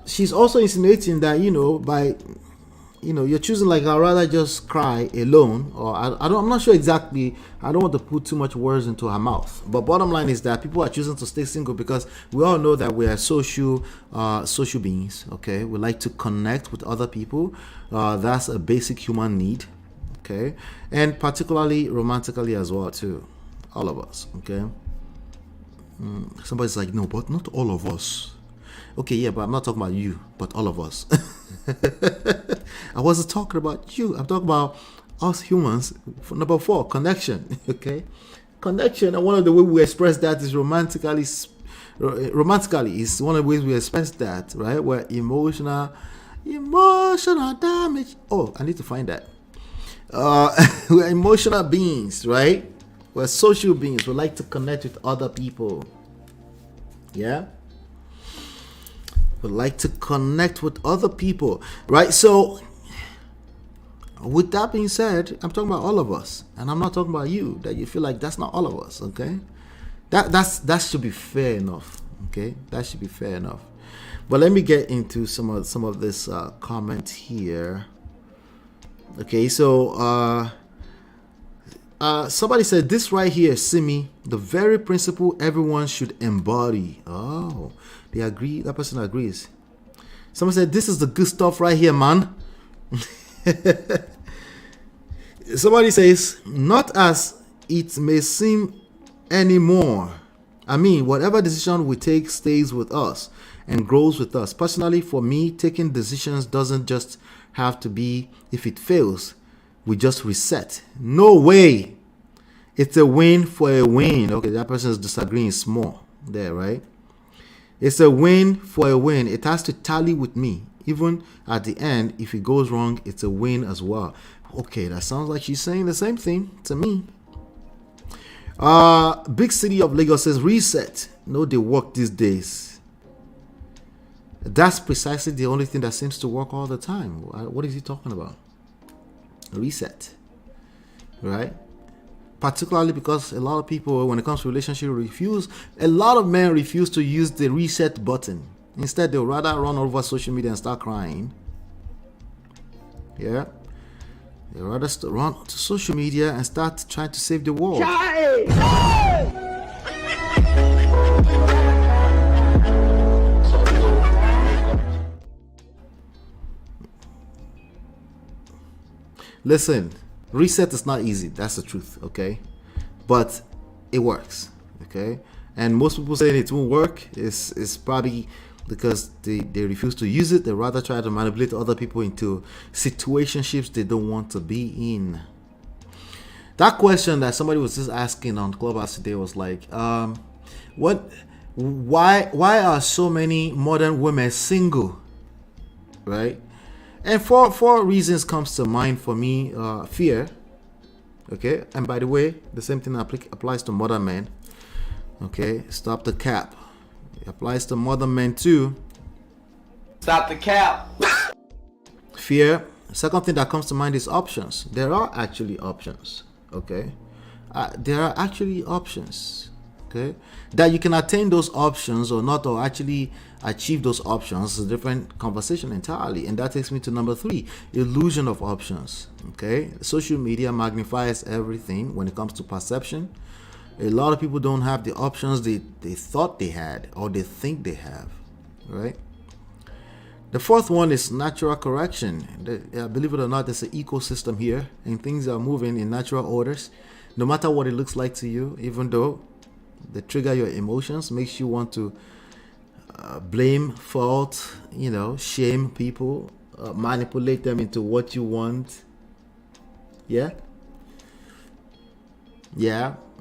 She's also insinuating that you're choosing, like, I'd rather just cry alone, or I'm not sure exactly. I don't want to put too much words into her mouth, but bottom line is that people are choosing to stay single because we all know that we are social beings. Okay, we like to connect with other people. That's a basic human need. Okay, and particularly romantically as well too, all of us. Okay. Somebody's like, no, but not all of us. Okay, yeah, but I'm not talking about you, but all of us. I wasn't talking about you. I'm talking about us humans. Number 4, connection. Okay, connection, and one of the ways we express that is romantically is one of the ways we express that, right? Where emotional damage. Oh, I need to find that. We're emotional beings, right? We're social beings. We like to connect with other people. Yeah. We like to connect with other people, right? So with that being said, I'm talking about all of us, and I'm not talking about you, that you feel like that's not all of us. Okay, that should be fair enough. Okay, that should be fair enough. But let me get into some of this comment here. Okay, so somebody said this right here, Simi, the very principle everyone should embody. Oh, they agree. That person agrees. Someone said this is the good stuff right here, man. Somebody says, not as it may seem anymore. I mean, whatever decision we take stays with us and grows with us. Personally, for me, taking decisions doesn't just have to be, if it fails, we just reset. No way. It's a win for a win. Okay, that person is disagreeing small there, right? It's a win for a win. It has to tally with me. Even at the end, if it goes wrong, it's a win as well. Okay, that sounds like she's saying the same thing to me. Big City of Lagos says reset. No, they work these days. That's precisely the only thing that seems to work all the time. What is he talking about? Reset, right? Particularly because a lot of people, when it comes to relationship, a lot of men refuse to use the reset button. Instead, they'll rather run over social media and start crying. Yeah. They'll rather run to social media and start trying to save the world. Listen, reset is not easy. That's the truth, okay? But it works, okay? And most people saying it won't work is probably because they refuse to use it. They rather try to manipulate other people into situationships they don't want to be in. That question that somebody was just asking on Clubhouse today was like, why are so many modern women single, right? And four reasons comes to mind for me. Fear, okay? And by the way, the same thing applies to modern men. Okay, stop the cap. It applies to modern men too. Stop the cap. Fear. Second thing that comes to mind is options. There are actually options. Okay, there are actually options. Okay, that you can attain those options or not, or actually achieve those options is a different conversation entirely. And that takes me to number 3, illusion of options. Okay, social media magnifies everything when it comes to perception. A lot of people don't have the options they thought they had or they think they have, right? The fourth one is natural correction. Believe it or not, there's an ecosystem here and things are moving in natural orders. No matter what it looks like to you, even though they trigger your emotions, makes you want to blame, fault, shame people, manipulate them into what you want. Yeah.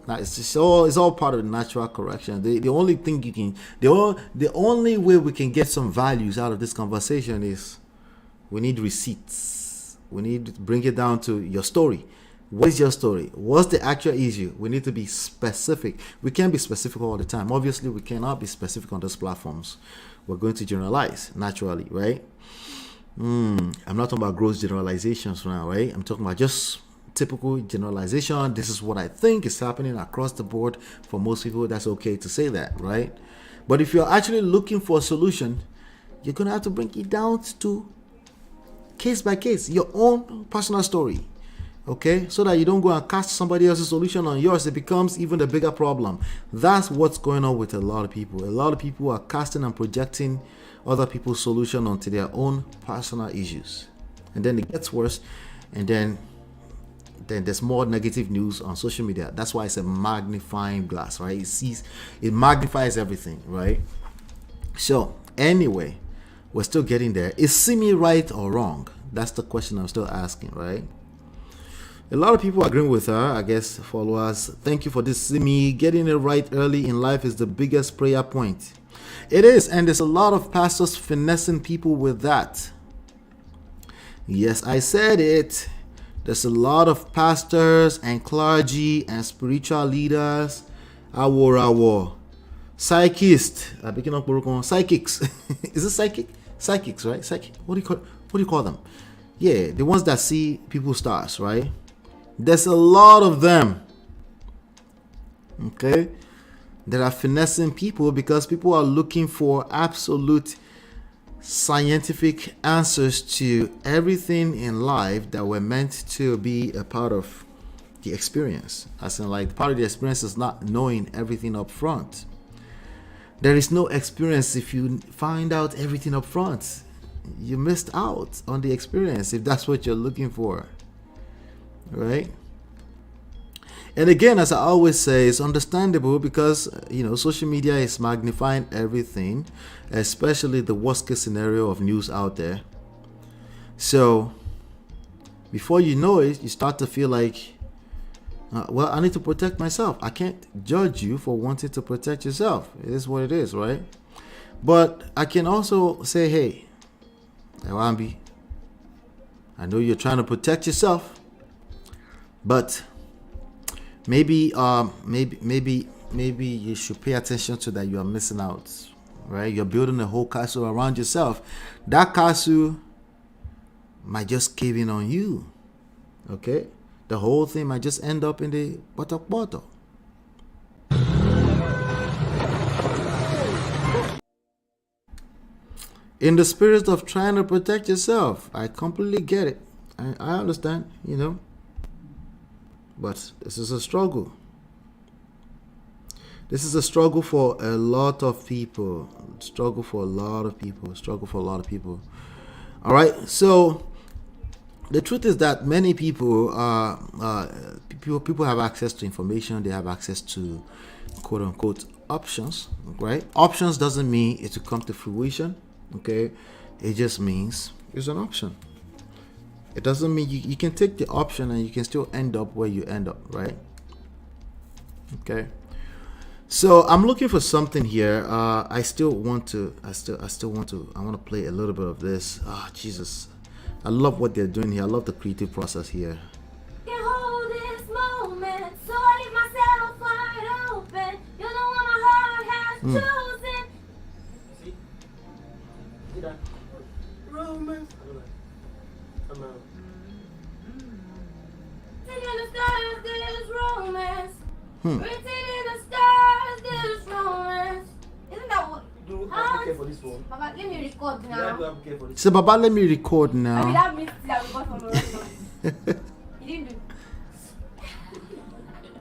It's all part of the natural correction. The only thing you can, the only way we can get some values out of this conversation is we need receipts. We need to bring it down to your story. What is your story? What's the actual issue? We need to be specific. We can't be specific all the time. Obviously, we cannot be specific on those platforms. We're going to generalize naturally, right? I'm not talking about gross generalizations now, right? I'm talking about just typical generalization. This is what I think is happening across the board. For most people, that's okay to say that, right? But if you're actually looking for a solution, you're going to have to bring it down to case by case, your own personal story. Okay, so that you don't go and cast somebody else's solution on yours. It becomes even a bigger problem. That's what's going on with a lot of people. A lot of people are casting and projecting other people's solution onto their own personal issues, and then it gets worse, and then there's more negative news on social media. That's why it's a magnifying glass, right? It magnifies everything, right? So anyway, we're still getting there. Is Simi right or wrong? That's the question I'm still asking, right? A lot of people are agreeing with her, I guess, followers. Thank you for this, Simi. Getting it right early in life is the biggest prayer point. It is, and there's a lot of pastors finessing people with that. Yes, I said it. There's a lot of pastors and clergy and spiritual leaders. Psychists. Psychics. Is it psychic? Psychics, right? Psychic. What do you call them? Yeah, the ones that see people's stars, right? There's a lot of them. Okay? That are finessing people because people are looking for absolute scientific answers to everything in life that were meant to be a part of the experience. As in, like, part of the experience is not knowing everything up front. There is no experience if you find out everything up front. You missed out on the experience if that's what you're looking for, right? And again, as I always say, it's understandable because social media is magnifying everything, especially the worst case scenario of news out there. So before you know it, you start to feel like, well, I need to protect myself. I can't judge you for wanting to protect yourself. It is what it is, right? But I can also say, hey, Awambi, I know you're trying to protect yourself, but maybe you should pay attention to that. You are missing out, right? You're building a whole castle around yourself. That castle might just cave in on you, okay? The whole thing might just end up in the bottle. in the spirit of trying to protect yourself. I completely get it. I understand, you know. But this is a struggle. This is a struggle for a lot of people. Struggle for a lot of people. Struggle for a lot of people. All right. So the truth is that many people people have access to information. They have access to quote unquote options. Right? Options doesn't mean it will come to fruition. Okay. It just means it's an option. It doesn't mean you can take the option and you can still end up where you end up, right? Okay. So I'm looking for something here. I want to play a little bit of this. Jesus. I love what they're doing here. I love the creative process here. Can hold this moment, so I leave myself wide open. You're the one my heart has chosen. See? See that? Romance. I'm out. Written in the stars, there's romance. Written in the stars, there's romance. Isn't that what? Do advocate for this one. Papa, let me record Do now. advocate for this So, Baba, let me record I mean, now. that means that we got from the restaurant. You didn't do.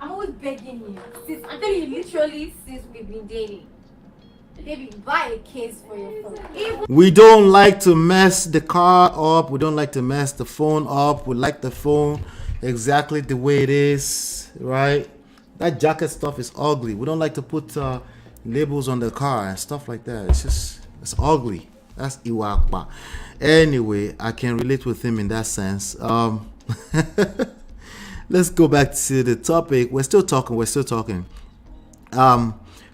I'm always begging you. Since I'm telling you, literally, since we've been dating. Baby, buy a case for your phone. Even We don't like to mess the car up. We don't like to mess the phone up. We like the phone exactly the way it is, right? That jacket stuff is ugly. We don't like to put labels on the car and stuff like that. It's ugly. That's iwakpa. Anyway, I can relate with him in that sense. Let's go back to the topic. We're still talking.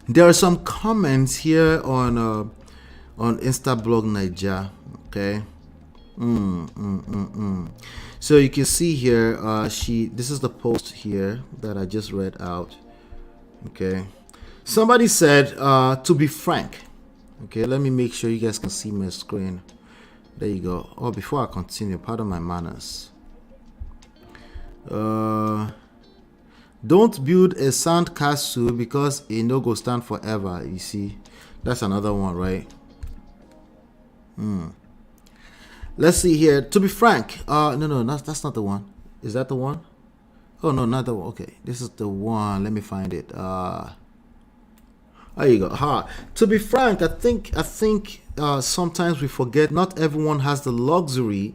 There are some comments here on Instablog Niger. Okay. So you can see here, this is the post here that I just read out. Okay. Somebody said, to be frank. Okay, let me make sure you guys can see my screen. There you go. Oh, before I continue, pardon my manners. Don't build a sand castle because it no go stand forever. You see, that's another one, right? Let's see here. To be frank, no, that's not the one. Is that the one? Oh no, not the one. Okay, this is the one. Let me find it. There you go. To be frank, I think sometimes we forget not everyone has the luxury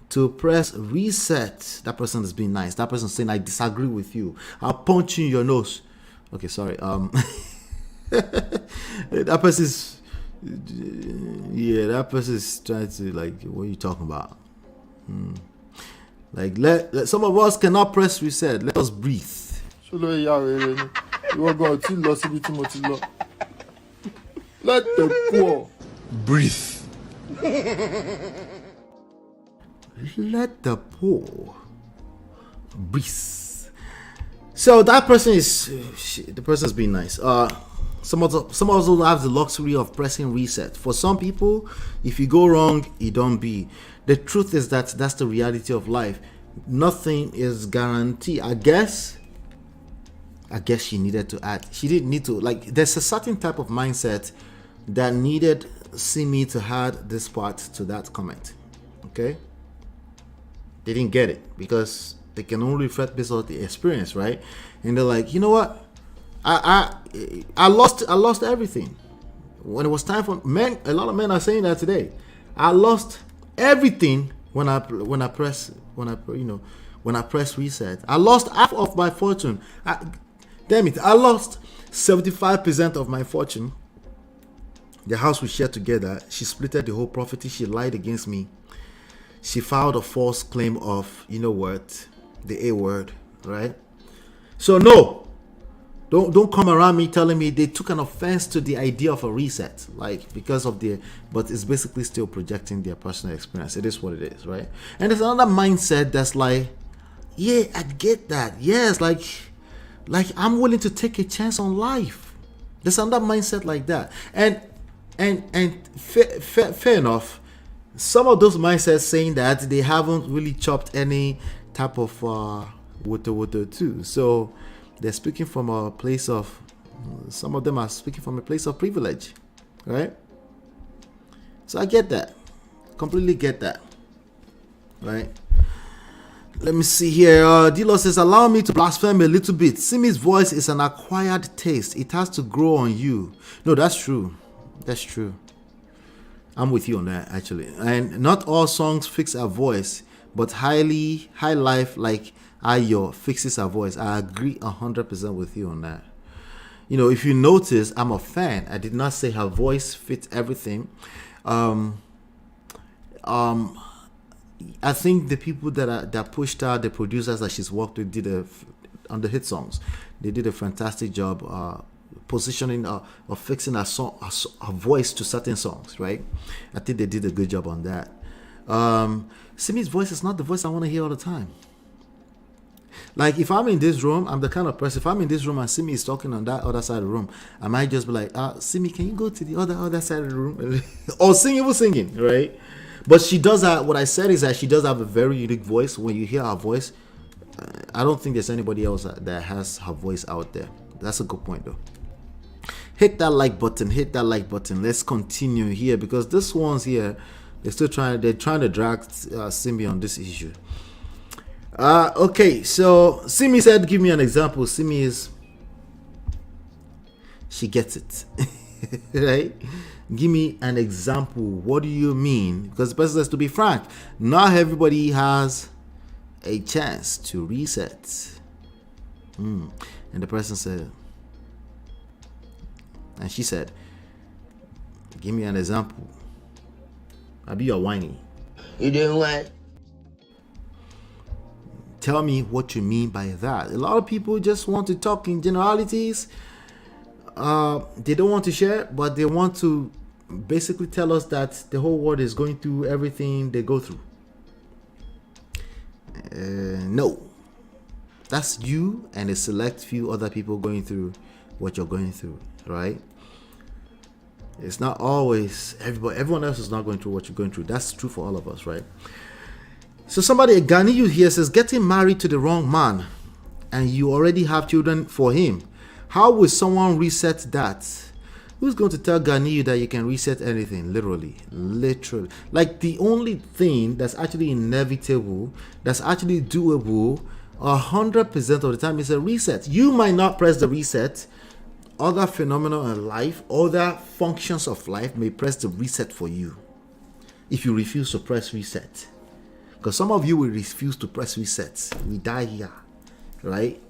to press reset. That person is being nice. That person is saying, I disagree with you. I'll punch you in your nose. Okay, sorry. That person is, that person is trying to, like, what are you talking about? Like, let some of us cannot press reset. Let us breathe. Let the poor breathe. Let the poor breathe. So that person is being nice. Some of us don't have the luxury of pressing reset. For some people, if you go wrong, it don't be. The truth is that that's the reality of life. Nothing is guaranteed. I guess she needed to add. She didn't need to. Like, there's a certain type of mindset that needed Simi to add this part to that comment. Okay. They didn't get it because they can only reflect based on the experience, right? And they're like, you know what? I lost everything. When it was time for men, a lot of men are saying that today. I lost everything when I press reset. I lost half of my fortune. Damn it! I lost 75% of my fortune. The house we shared together. She splitted the whole property. She lied against me. She filed a false claim of, you know what, the A word, right? So no, don't come around me telling me they took an offense to the idea of a reset, like because of but it's basically still projecting their personal experience. It is what it is, right? And there's another mindset that's like, yeah, I get that. Yes, like I'm willing to take a chance on life. There's another mindset like that, and fair enough. Some of those mindsets saying that they haven't really chopped any type of water too. So they're speaking from a place of, some of them are speaking from a place of privilege, right? So I get that. Completely get that. Right? Let me see here. D-Lo says, allow me to blaspheme a little bit. Simi's voice is an acquired taste. It has to grow on you. No, that's true. That's true. I'm with you on that, actually. And not all songs fix a voice, but high life like Ayo fixes a voice. I agree 100% with you on that. You know, if you notice, I'm a fan. I did not say her voice fits everything. I think the people that pushed her, the producers that she's worked with, on the hit songs, they did a fantastic job positioning or fixing her voice to certain songs, right? I think they did a good job on that. Simi's voice is not the voice I want to hear all the time. Like, if I'm in this room, I'm the kind of person, if I'm in this room and Simi is talking on that other side of the room, I might just be like, Simi, can you go to the other side of the room? Or singing, right? But she does have, what I said is that she does have a very unique voice. When you hear her voice, I don't think there's anybody else that has her voice out there. That's a good point, though. Hit that like button. Let's continue here, because this one's here, they're trying to drag Simi on this issue. Okay, so Simi said, give me an example. Simi is, she gets it. Right? Give me an example. What do you mean? Because the person says, to be frank, not everybody has a chance to reset. And the person said, and she said, give me an example. I'll be your whiny. You doing what? Tell me what you mean by that. A lot of people just want to talk in generalities. They don't want to share, but they want to basically tell us that the whole world is going through everything they go through. No. That's you and a select few other people going through what you're going through, right? It's not always everybody. Everyone else is not going through what you're going through. That's true for all of us, right? So somebody, Ganiyu here, says, getting married to the wrong man and you already have children for him. How will someone reset that? Who's going to tell Ganiyu that you can reset anything? Literally. Like, the only thing that's actually inevitable, that's actually doable 100% of the time is a reset. You might not press the reset. Other phenomena in life, other functions of life may press the reset for you if you refuse to press reset. Because some of you will refuse to press reset. We die here, right?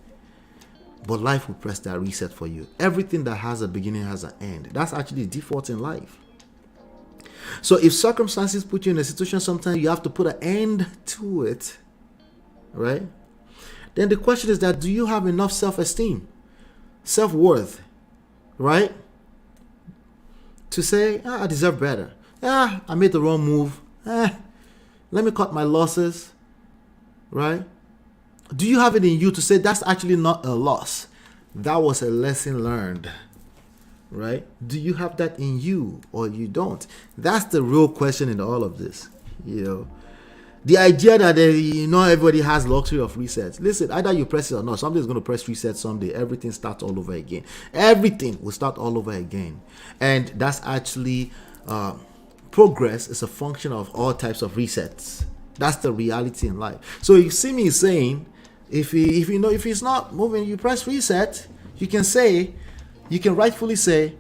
But life will press that reset for you. Everything that has a beginning has an end. That's actually the default in life. So if circumstances put you in a situation, sometimes you have to put an end to it, right? Then the question is that, do you have enough self-esteem, self-worth, right? To say, I deserve better. I made the wrong move. Let me cut my losses, right? Do you have it in you to say that's actually not a loss? That was a lesson learned, right? Do you have that in you or you don't? That's the real question in all of this, you know. The idea that not everybody has luxury of resets. Listen, either you press it or not, somebody's going to press reset someday. Everything starts all over again. Everything will start all over again. And that's actually... progress is a function of all types of resets. That's the reality in life. So you see me saying, if he's not moving, you press reset. You can rightfully say,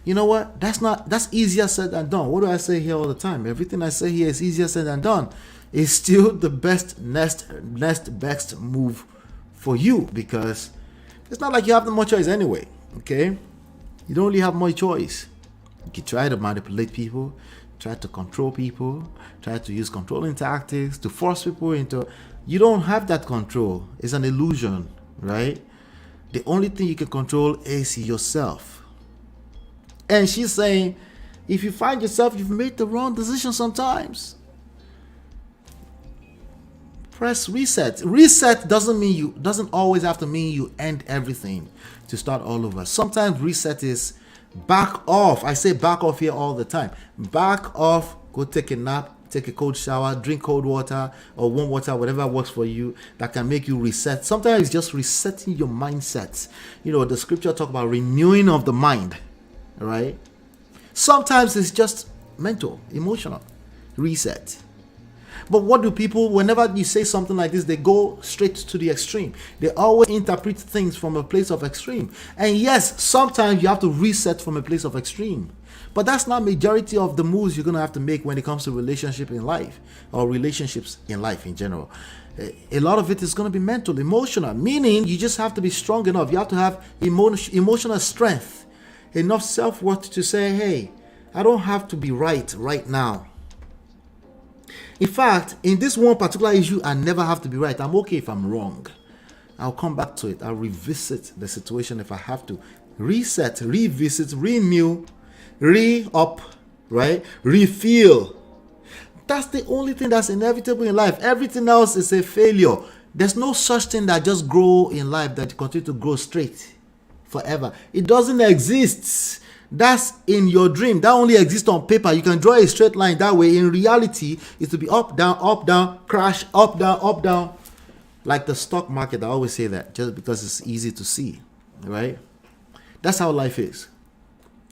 you know what? That's easier said than done. What do I say here all the time? Everything I say here is easier said than done. It's still the best next best move for you, because it's not like you have much choice anyway. Okay, you don't really have much choice. You can try to manipulate people, try to control people, try to use controlling tactics to force people into... You don't have that control. It's an illusion, right? The only thing you can control is yourself. And she's saying, if you find yourself, you've made the wrong decision sometimes, press reset. Reset doesn't always have to mean you end everything to start all over. Sometimes reset is back off. I say back off here all the time. Back off, go take a nap, take a cold shower, drink cold water or warm water, whatever works for you that can make you reset. Sometimes it's just resetting your mindset. You know, the scripture talk about renewing of the mind, right? Sometimes it's just mental, emotional reset. But what do people, whenever you say something like this, they go straight to the extreme. They always interpret things from a place of extreme. And yes, sometimes you have to reset from a place of extreme. But that's not majority of the moves you're going to have to make when it comes to relationship in life or relationships in life in general. A lot of it is going to be mental, emotional, meaning you just have to be strong enough. You have to have emotional strength, enough self-worth to say, hey, I don't have to be right now. In fact, in this one particular issue, I never have to be right. I'm okay if I'm wrong. I'll come back to it. I'll revisit the situation if I have to. Reset, revisit, renew, re-up, right? Refill. That's the only thing that's inevitable in life. Everything else is a failure. There's no such thing that just grow in life that continue to grow straight forever. It doesn't exist. That's in your dream. That only exists on paper. You can draw a straight line that way. In reality, it's to be up, down, crash, up, down. Like the stock market, I always say that just because it's easy to see, right? That's how life is.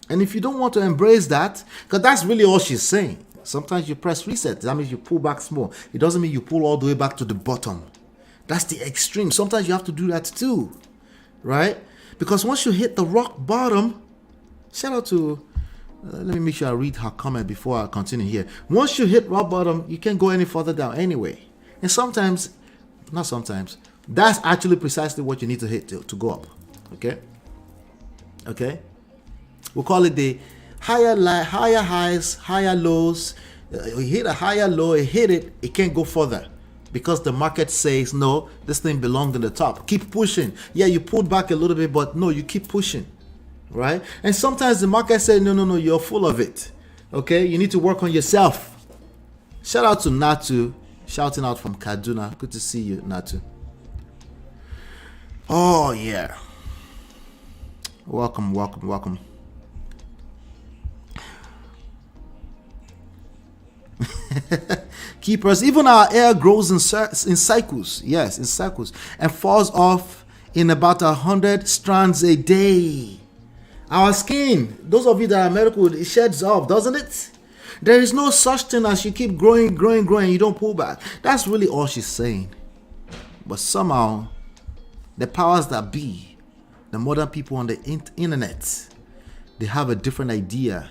And if you don't want to embrace that, because that's really all she's saying. Sometimes you press reset. That means you pull back small. It doesn't mean you pull all the way back to the bottom. That's the extreme. Sometimes you have to do that too, right? Because once you hit the rock bottom, shout out to, let me make sure I read her comment before I continue here. Once you hit rock bottom, you can't go any further down anyway. And sometimes, not sometimes, that's actually precisely what you need to hit to go up. Okay? We'll call it the higher highs, higher lows. You hit a higher low, it hit it, it can't go further. Because the market says, no, this thing belongs in the top. Keep pushing. Yeah, you pulled back a little bit, but no, you keep pushing. Right? And sometimes the market says, no, you're full of it. Okay? You need to work on yourself. Shout out to Natu, shouting out from Kaduna. Good to see you, Natu. Oh, yeah. Welcome. Keepers, even our air grows in cycles. Yes, in cycles. And falls off in about 100 strands a day. Our skin, those of you that are medical, it sheds off, doesn't it? There is no such thing as you keep growing, you don't pull back. That's really all she's saying. But somehow, the powers that be, the modern people on the internet, they have a different idea.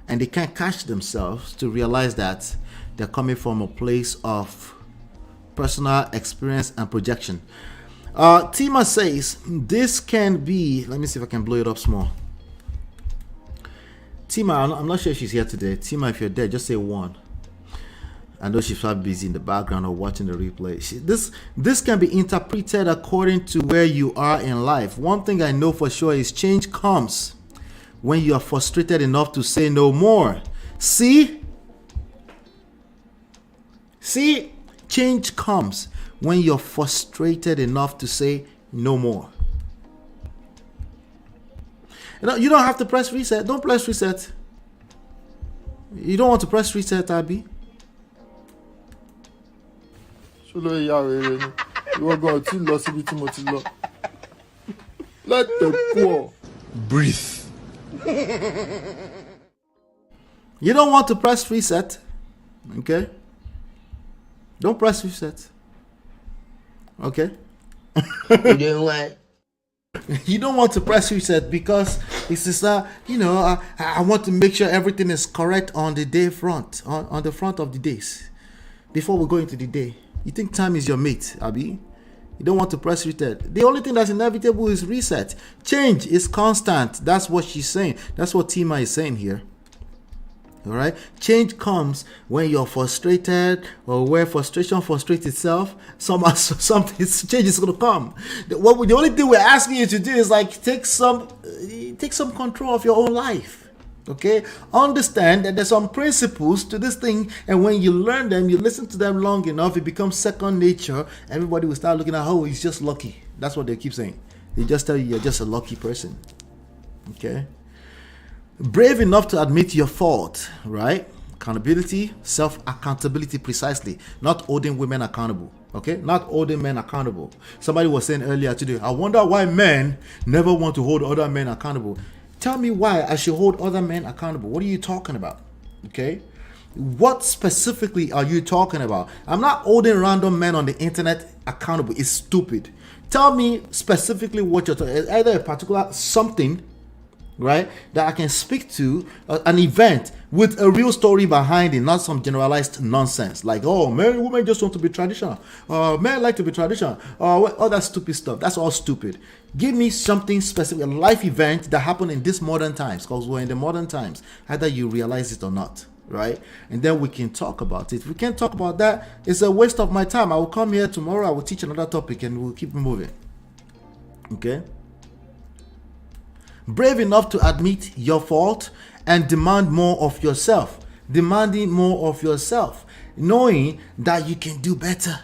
And they can't catch themselves to realize that they're coming from a place of personal experience and projection. Tima says, this can be, let me see if I can blow it up small. Tima, I'm not sure if she's here today. Tima, if you're there, just say one. I know she's probably busy in the background or watching the replay. This can be interpreted according to where you are in life. One thing I know for sure is change comes when you are frustrated enough to say no more. See, change comes when you're frustrated enough to say no more. You don't have to press reset. Don't press reset. You don't want to press reset, Abby. Let the poor breathe. You don't want to press reset. Okay? Don't press reset. Okay? You doing what? You don't want to press reset because it's just I want to make sure everything is correct on the day front, on the front of the days, before we go into the day. You think time is your mate, Abby? You don't want to press reset. The only thing that's inevitable is reset. Change is constant. That's what she's saying. That's what Tima is saying here. All right. Change comes when you're frustrated or where frustration frustrates itself. Something change is going to come. The only thing we're asking you to do is take some control of your own life. Okay. Understand that there's some principles to this thing, and when you learn them, you listen to them long enough, it becomes second nature. Everybody will start looking at, oh, he's just lucky. That's what they keep saying. They just tell you you're just a lucky person. Okay. Brave enough to admit your fault, right? Accountability, self-accountability precisely. Not holding women accountable, okay? Not holding men accountable. Somebody was saying earlier today, I wonder why men never want to hold other men accountable. Tell me why I should hold other men accountable. What are you talking about? Okay? What specifically are you talking about? I'm not holding random men on the internet accountable. It's stupid. Tell me specifically what you're talking. Either a particular something, right, that I can speak to, an event with a real story behind it, not some generalized nonsense like, oh, men, women just want to be traditional. Men like to be traditional. All that stupid stuff. That's all stupid. Give me something specific, a life event that happened in this modern times, because we're in the modern times, either you realize it or not. Right, and then we can talk about it. If we can't talk about that, it's a waste of my time. I will come here tomorrow, I will teach another topic, and we'll keep moving. Okay, brave enough to admit your fault and demand more of yourself. Demanding more of yourself, knowing that you can do better,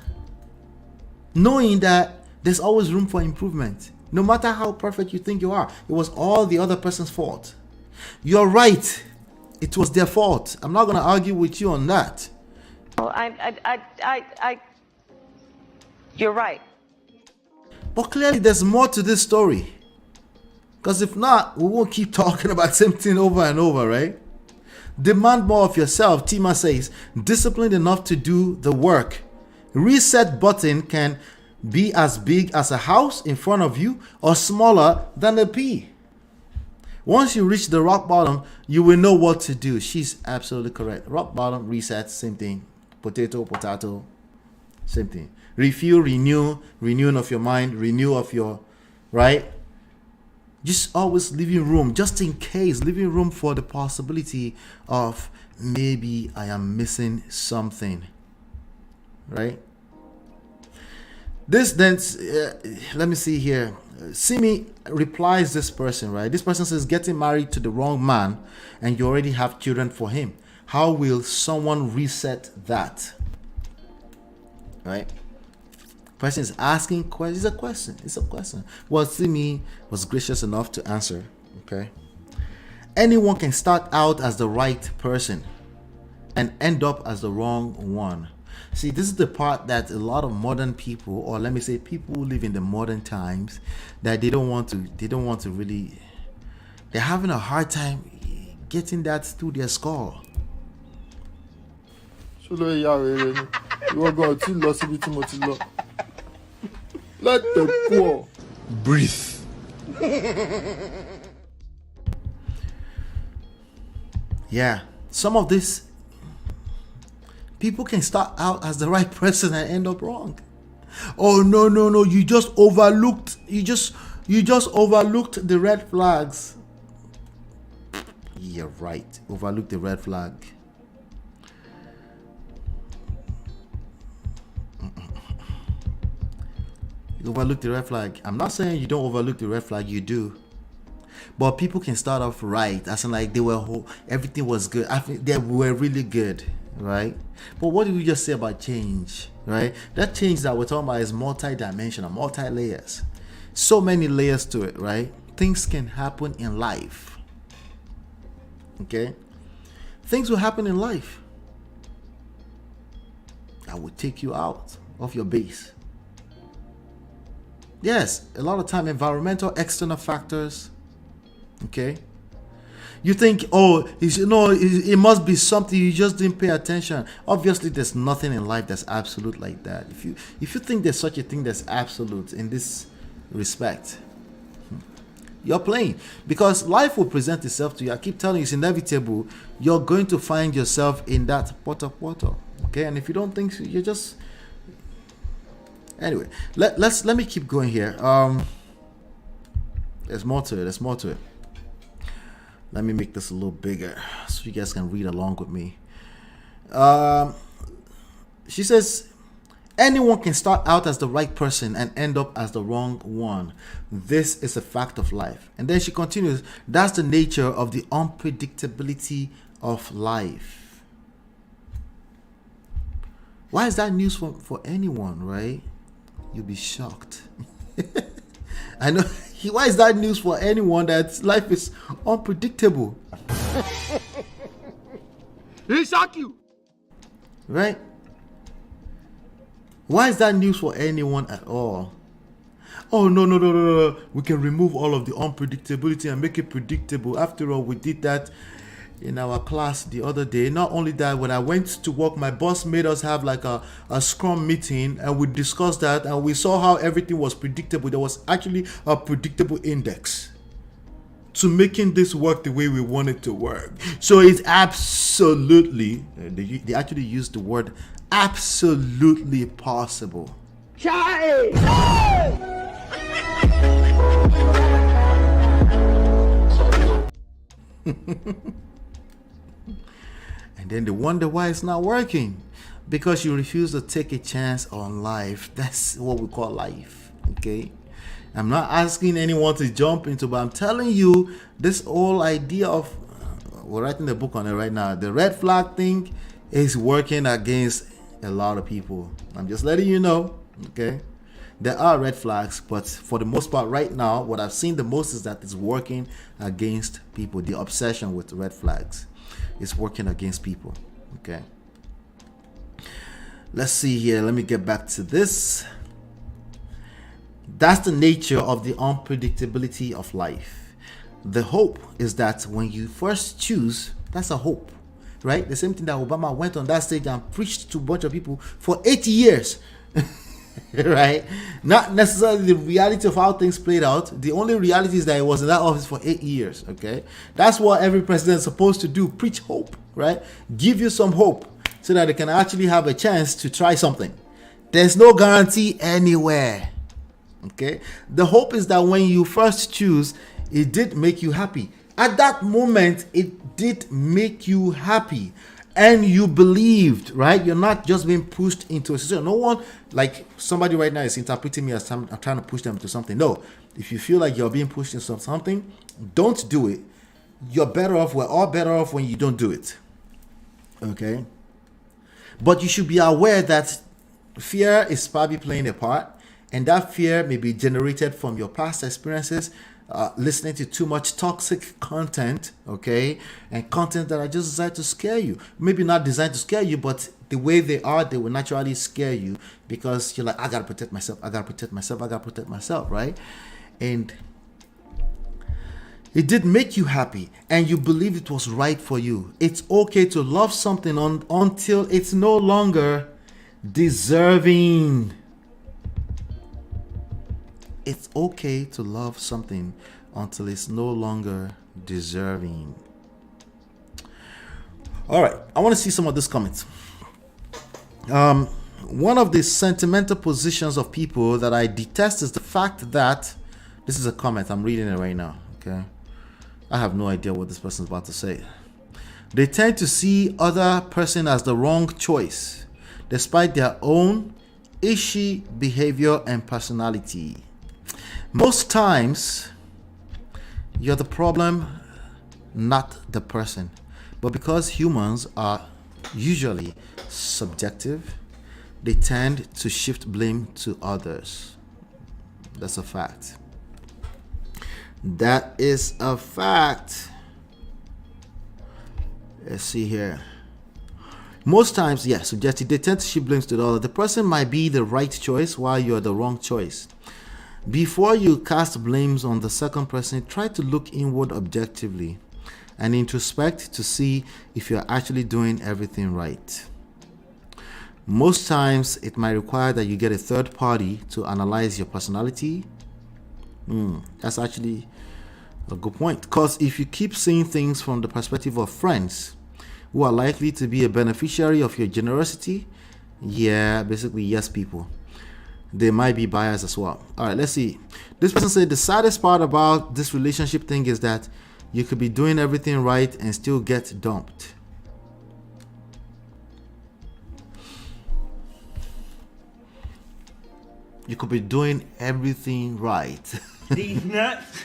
knowing that there's always room for improvement. No matter how perfect you think you are, it was all the other person's fault. You're right, it was their fault. I'm not going to argue with you on that. You're right. But clearly there's more to this story. Because if not, we won't keep talking about the same thing over and over, right? Demand more of yourself, Tima says. Disciplined enough to do the work. Reset button can be as big as a house in front of you or smaller than a pea. Once you reach the rock bottom, you will know what to do. She's absolutely correct. Rock bottom, reset, same thing. Potato, same thing. Refuel, renewing of your mind, renew of your, right? Just always leaving room, just in case, leaving room for the possibility of maybe I am missing something, right? This then, let me see here. Simi replies this person, right? This person says, getting married to the wrong man and you already have children for him. How will someone reset that? Right? Person is asking questions. It's a question. Well, Simi was gracious enough to answer. Okay. Anyone can start out as the right person and end up as the wrong one. See, this is the part that a lot of modern people, or let me say people who live in the modern times, that they don't want to really, they're having a hard time getting that through their skull. Let the poor breathe. Yeah, some of this, people can start out as the right person and end up wrong. Oh no, you just overlooked the red flags. You're right, overlook the red flag. You overlook the red flag. I'm not saying you don't overlook the red flag, you do. But people can start off right, as in like everything was good. I think they were really good, right? But what did we just say about change, right? That change that we're talking about is multi-dimensional, multi-layers. So many layers to it, right? Things can happen in life. Okay? Things will happen in life that will take you out of your base. Yes, a lot of time environmental, external factors. Okay, you think, oh, it must be something you just didn't pay attention. Obviously, there's nothing in life that's absolute like that. If you think there's such a thing that's absolute in this respect, you're playing, because life will present itself to you. I keep telling you, it's inevitable. You're going to find yourself in that porta. Okay, and if you don't think so, you're just. Anyway, let me keep going here. There's more to it. Let me make this a little bigger so you guys can read along with me. She says, anyone can start out as the right person and end up as the wrong one. This is a fact of life. And then she continues, that's the nature of the unpredictability of life. Why is that news for anyone, right? You'll be shocked. I know. Why is that news for anyone that life is unpredictable? He shock you. Right? Why is that news for anyone at all? Oh, no. We can remove all of the unpredictability and make it predictable. After all, we did that in our class the other day. Not only that, when I went to work, my boss made us have like a scrum meeting, and we discussed that, and we saw how everything was predictable. There was actually a predictable index to making this work the way we want it to work. So it's absolutely, they actually used the word absolutely possible. And then they wonder why it's not working, because you refuse to take a chance on life. That's what we call life. Okay, I'm not asking anyone to jump into, but I'm telling you, this whole idea of we're writing the book on it right now, the red flag thing is working against a lot of people. I'm just letting you know. Okay, there are red flags, but for the most part right now, what I've seen the most is that it's working against people. The obsession with red flags is working against people. Okay, let's see here. Let me get back to this. That's the nature of the unpredictability of life. The hope is that when you first choose, that's a hope, right? The same thing that Obama went on that stage and preached to a bunch of people for 80 years. Right? Not necessarily the reality of how things played out. The only reality is that he was in that office for 8 years. Okay, that's what every president is supposed to do: preach hope, right? Give you some hope so that they can actually have a chance to try something. There's no guarantee anywhere. Okay, the hope is that when you first choose, it did make you happy. At that moment, it did make you happy. And you believed, right? You're not just being pushed into a situation. No one, like somebody right now is interpreting me as I'm trying to push them into something. No, if you feel like you're being pushed into something, don't do it. You're better off. We're all better off when you don't do it. Okay? But you should be aware that fear is probably playing a part, and that fear may be generated from your past experiences, listening to too much toxic content, okay, and content that are just designed to scare you. Maybe not designed to scare you, but the way they are, they will naturally scare you, because you're like, I gotta protect myself, I gotta protect myself, I gotta protect myself, right? And it did make you happy, and you believe it was right for you. It's okay to love something until it's no longer deserving. It's okay to love something until it's no longer deserving. All right, I want to see some of these comments. One of the sentimental positions of people that I detest is the fact that, this is a comment, I'm reading it right now, okay? I have no idea what this person's about to say. They tend to see other person as the wrong choice, despite their own ishy behavior and personality. Most times, you're the problem, not the person. But because humans are usually subjective, they tend to shift blame to others. That's a fact. That is a fact. Let's see here. Most times, yes, subjective, they tend to shift blames to the other. The person might be the right choice while you're the wrong choice. Before you cast blames on the second person, try to look inward objectively and introspect to see if you're actually doing everything right. Most times, it might require that you get a third party to analyze your personality. That's actually a good point. Because if you keep seeing things from the perspective of friends who are likely to be a beneficiary of your generosity, basically yes people, they might be biased as well. All right, let's see. This person said the saddest part about this relationship thing is that you could be doing everything right and still get dumped. You could be doing everything right. These nuts.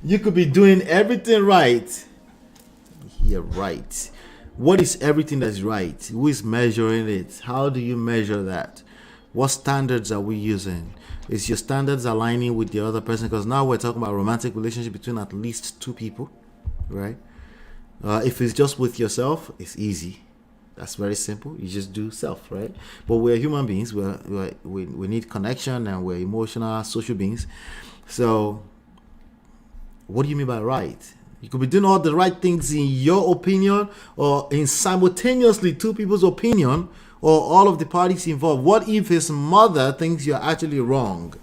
You could be doing everything right. Yeah, right. What is everything that's right? Who is measuring it? How do you measure that? What standards are we using? Is your standards aligning with the other person? Because now we're talking about a romantic relationship between at least two people, right? If it's just with yourself, it's easy. That's very simple. You just do self, right? But we're human beings. We need connection, and we're emotional, social beings. So What do you mean by right? You could be doing all the right things in your opinion, or in simultaneously two people's opinion, or all of the parties involved. What if his mother thinks you're actually wrong?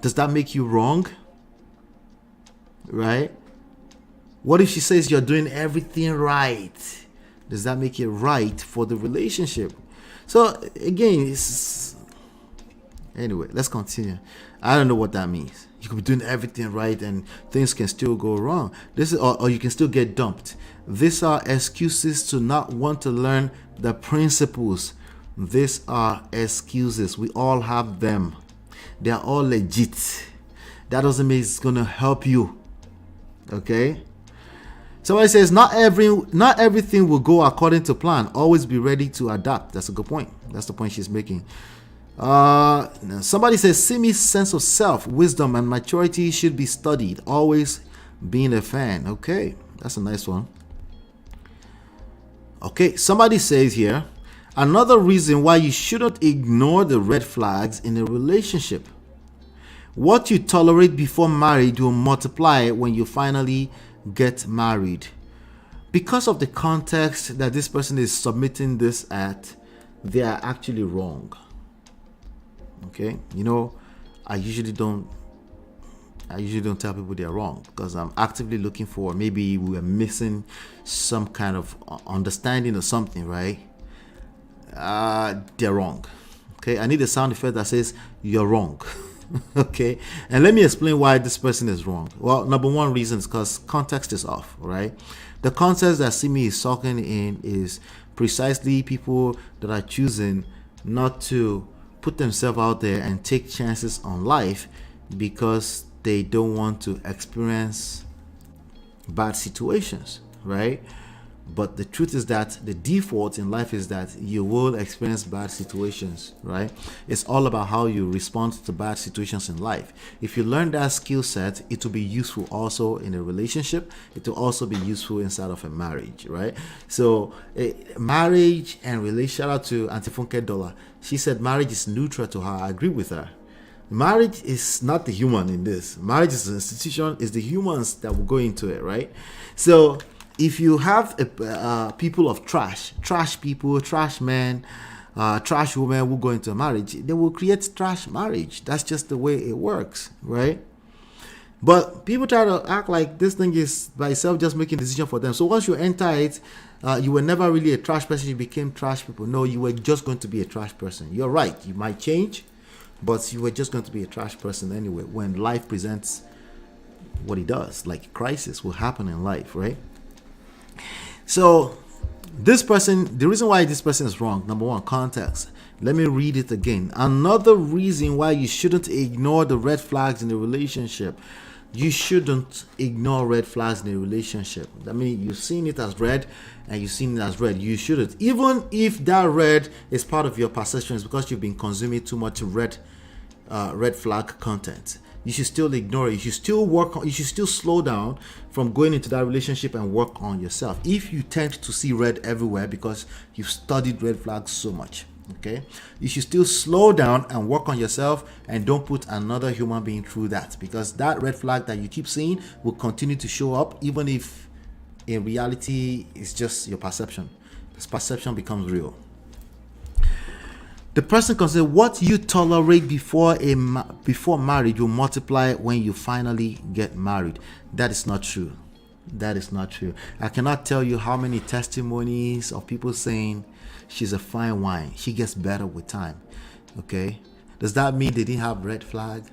Does that make you wrong? Right? What if she says you're doing everything right? Does that make it right for the relationship? So again, anyway, let's continue. I don't know what that means. You could be doing everything right and things can still go wrong. This is, or you can still get dumped. These are excuses to not want to learn the principles. These are excuses. We all have them. They are all legit. That doesn't mean it's gonna help you. Okay? Somebody says not everything will go according to plan. Always be ready to adapt. That's a good point. That's the point she's making. Somebody says Simi's sense of self, wisdom, and maturity should be studied. Always being a fan. Okay, that's a nice one. Okay, somebody says here, another reason why you shouldn't ignore the red flags in a relationship. What you tolerate before marriage will multiply when you finally get married. Because of the context that this person is submitting this at, they are actually wrong. Okay, you know, I usually don't tell people they're wrong, because I'm actively looking for, maybe we are missing some kind of understanding or something, right? They're wrong. Okay, I need a sound effect that says you're wrong. Okay, and let me explain why this person is wrong. Well, number one reason is because context is off, right? The context that Simi is talking in is precisely people that are choosing not to put themselves out there and take chances on life because they don't want to experience bad situations, right? But the truth is that the default in life is that you will experience bad situations, right? It's all about how you respond to bad situations in life. If you learn that skill set, it will be useful also in a relationship. It will also be useful inside of a marriage, right? So marriage and relationship, shout out to Antifunke Dollar. She said marriage is neutral to her. I agree with her. Marriage is not the human in this. Marriage is an institution. It's the humans that will go into it, right? So if you have people of trash people, trash men, trash women who go into a marriage, they will create trash marriage. That's just the way it works, right? But people try to act like this thing is by itself just making a decision for them. So once you enter it, you were never really a trash person, you became trash people. No, you were just going to be a trash person. You're right, you might change, but you were just going to be a trash person anyway. When life presents what it does, like crisis will happen in life, right? So this person, the reason why this person is wrong, number one, context. Let me read it again. Another reason why you shouldn't ignore the red flags in a relationship. You shouldn't ignore red flags in a relationship. I mean, you've seen it as red and you've seen it as red. You shouldn't. Even if that red is part of your perceptions because you've been consuming too much red flag content, you should still ignore it. You should still work on, you should still slow down from going into that relationship and work on yourself. If you tend to see red everywhere because you've studied red flags so much, okay, you should still slow down and work on yourself and don't put another human being through that, because that red flag that you keep seeing will continue to show up, even if in reality it's just your perception. This perception becomes real. The person can say what you tolerate before marriage will multiply when you finally get married. That is not true. That is not true. I cannot tell you how many testimonies of people saying she's a fine wine. She gets better with time. Okay. Does that mean they didn't have red flag?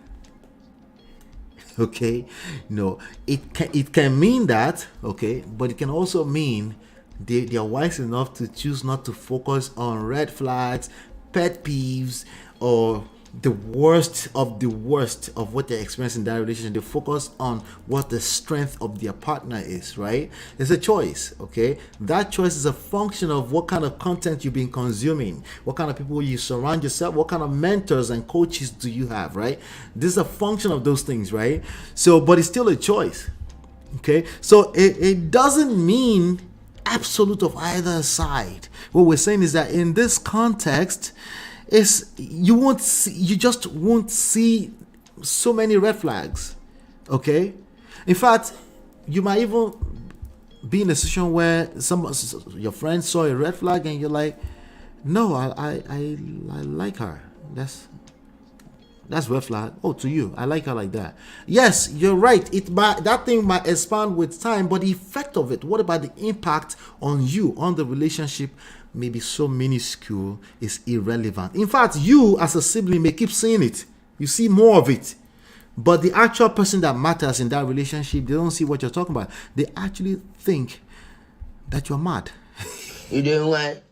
Okay. No. It can mean that. Okay. But it can also mean they are wise enough to choose not to focus on red flags, pet peeves, or the worst of what they experience in that relationship. They focus on what the strength of their partner is, right? It's a choice, okay? That choice is a function of what kind of content you've been consuming, what kind of people you surround yourself, what kind of mentors and coaches do you have, right? This is a function of those things, right? So, but it's still a choice, okay? So it doesn't mean absolute of either side. What we're saying is that in this context, you just won't see so many red flags, Okay? In fact, you might even be in a situation where your friend saw a red flag and you're like, no, I like her. That's red flag. Oh, to you, I like her like that. Yes, you're right. That thing might expand with time, but the effect of it, what about the impact on you, on the relationship, may be so minuscule, is irrelevant. In fact, you as a sibling may keep seeing it. You see more of it. But the actual person that matters in that relationship, they don't see what you're talking about. They actually think that you're mad. You doing what?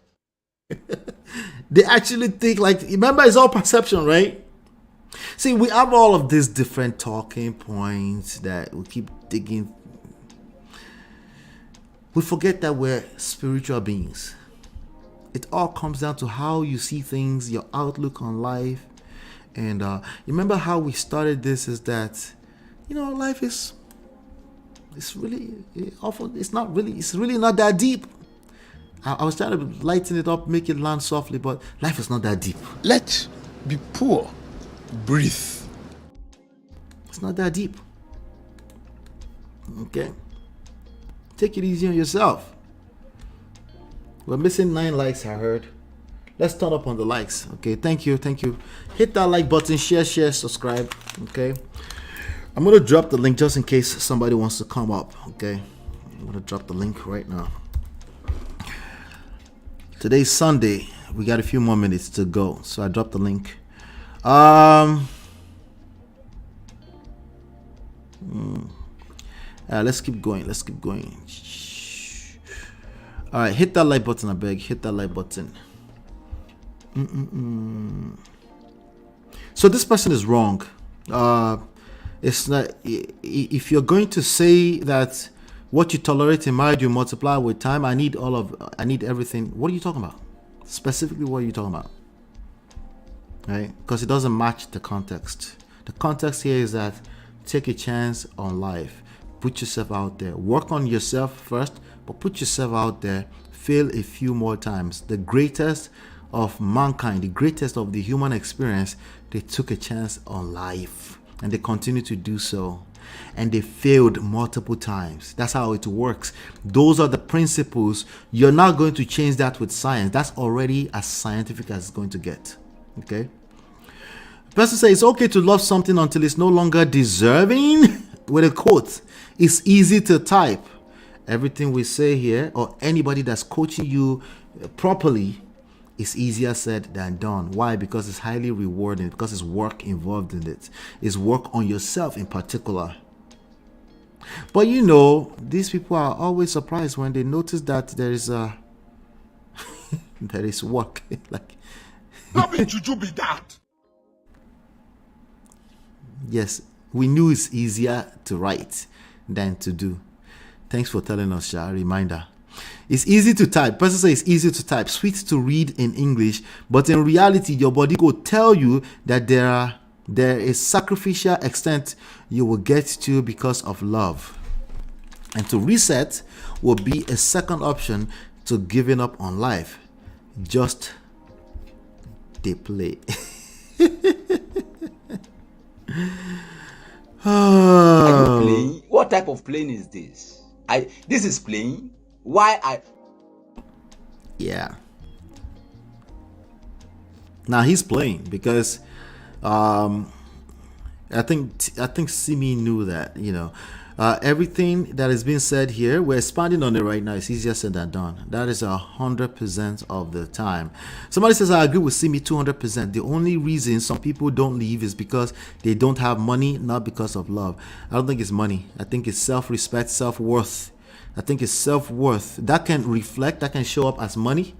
They actually think, like, remember, it's all perception, right? See, we have all of these different talking points that we keep digging. We forget that we're spiritual beings. It all comes down to how you see things, your outlook on life. And remember how we started this is that, life it's really not that deep. I was trying to lighten it up, make it land softly, but life is not that deep. Let's be poor. Breathe. It's not that deep. Okay? Take it easy on yourself. We're missing 9 likes, I heard. Let's turn up on the likes. Okay, thank you. Hit that like button, share, subscribe. Okay, I'm gonna drop the link just in case somebody wants to come up. Okay, I'm gonna drop the link right now. Today's Sunday. We got a few more minutes to go, so I dropped the link. Let's keep going. All right, hit that like button, I beg. Hit that like button. So this person is wrong. It's not. If you're going to say that what you tolerate in marriage you multiply with time, I need everything. What are you talking about? Specifically, what are you talking about? Right? Because it doesn't match the context. The context here is that take a chance on life. Put yourself out there. Work on yourself first, but put yourself out there. Fail a few more times. The greatest of mankind, the greatest of the human experience, they took a chance on life and they continue to do so, and they failed multiple times. That's how it works. Those are the principles. You're not going to change that with science. That's already as scientific as it's going to get. Okay, the person says it's okay to love something until it's no longer deserving. With a quote, it's easy to type. Everything we say here, or anybody that's coaching you properly, is easier said than done. Why? Because it's highly rewarding, because it's work involved in it. It's work on yourself in particular. But these people are always surprised when they notice that there is there is work. Like, how big should you be that? Yes, we knew it's easier to write than to do. Thanks for telling us, Sha. Reminder. It's easy to type. Person says it's easy to type, sweet to read in English, but in reality, your body will tell you that there is sacrificial extent you will get to because of love. And to reset will be a second option to giving up on life. Just they play. Are you playing? What type of playing is this? This is playing. Yeah. Now he's playing because I think Simi knew that, everything that is being said here, we're expanding on it right now. It's easier said than done. That is 100% of the time. Somebody says, I agree with Simi 200%. The only reason some people don't leave is because they don't have money, not because of love. I don't think it's money. I think it's self-respect, self-worth. I think it's self-worth. That can show up as money,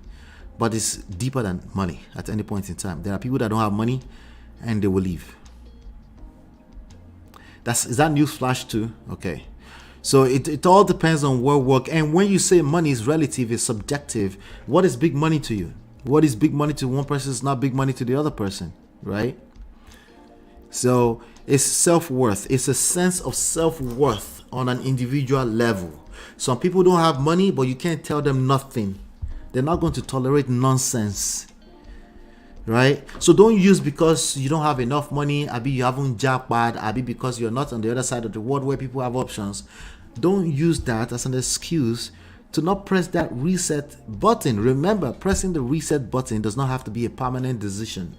but it's deeper than money at any point in time. There are people that don't have money and they will leave. Is that news flash too? Okay. So it all depends on where work. And when you say money is relative, it's subjective. What is big money to you? What is big money to one person is not big money to the other person, right? So it's self-worth. It's a sense of self-worth on an individual level. Some people don't have money, but you can't tell them nothing. They're not going to tolerate nonsense. right? So don't use because you don't have enough money, abi you haven't jackpot, abi because you're not on the other side of the world where people have options. Don't use that as an excuse to not press that reset button. Remember, pressing the reset button does not have to be a permanent decision.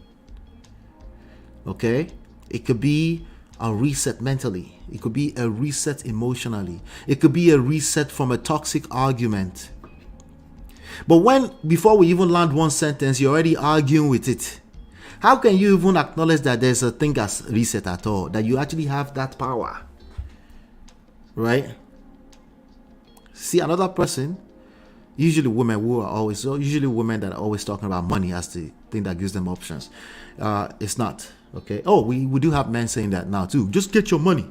Okay? It could be a reset mentally. It could be a reset emotionally. It could be a reset from a toxic argument. But when, before we even land one sentence, you're already arguing with it, how can you even acknowledge that there's a thing as reset at all? That you actually have that power? Right? See, another person, usually women that are always talking about money as the thing that gives them options. It's not. Okay. Oh, we do have men saying that now too. Just get your money.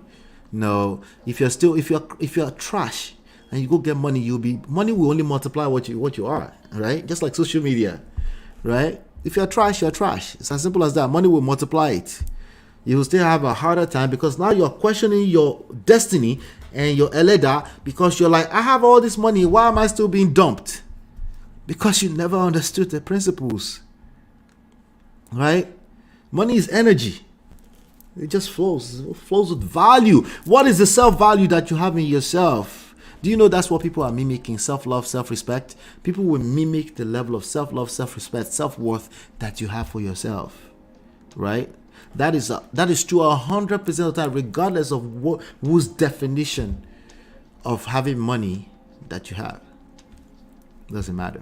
No, if you're trash and you go get money, money will only multiply what you are, right? Just like social media, right? If you're trash, you're trash. It's as simple as that. Money will multiply it. You will still have a harder time because now you're questioning your destiny and your eleda because you're like, I have all this money. Why am I still being dumped? Because you never understood the principles, right? Money is energy. It just flows. It flows with value. What is the self-value that you have in yourself? Do you know that's what people are mimicking? Self-love, self-respect. People will mimic the level of self-love, self-respect, self-worth that you have for yourself, right? That is true 100% of the time, regardless of whose definition of having money that you have. Doesn't matter.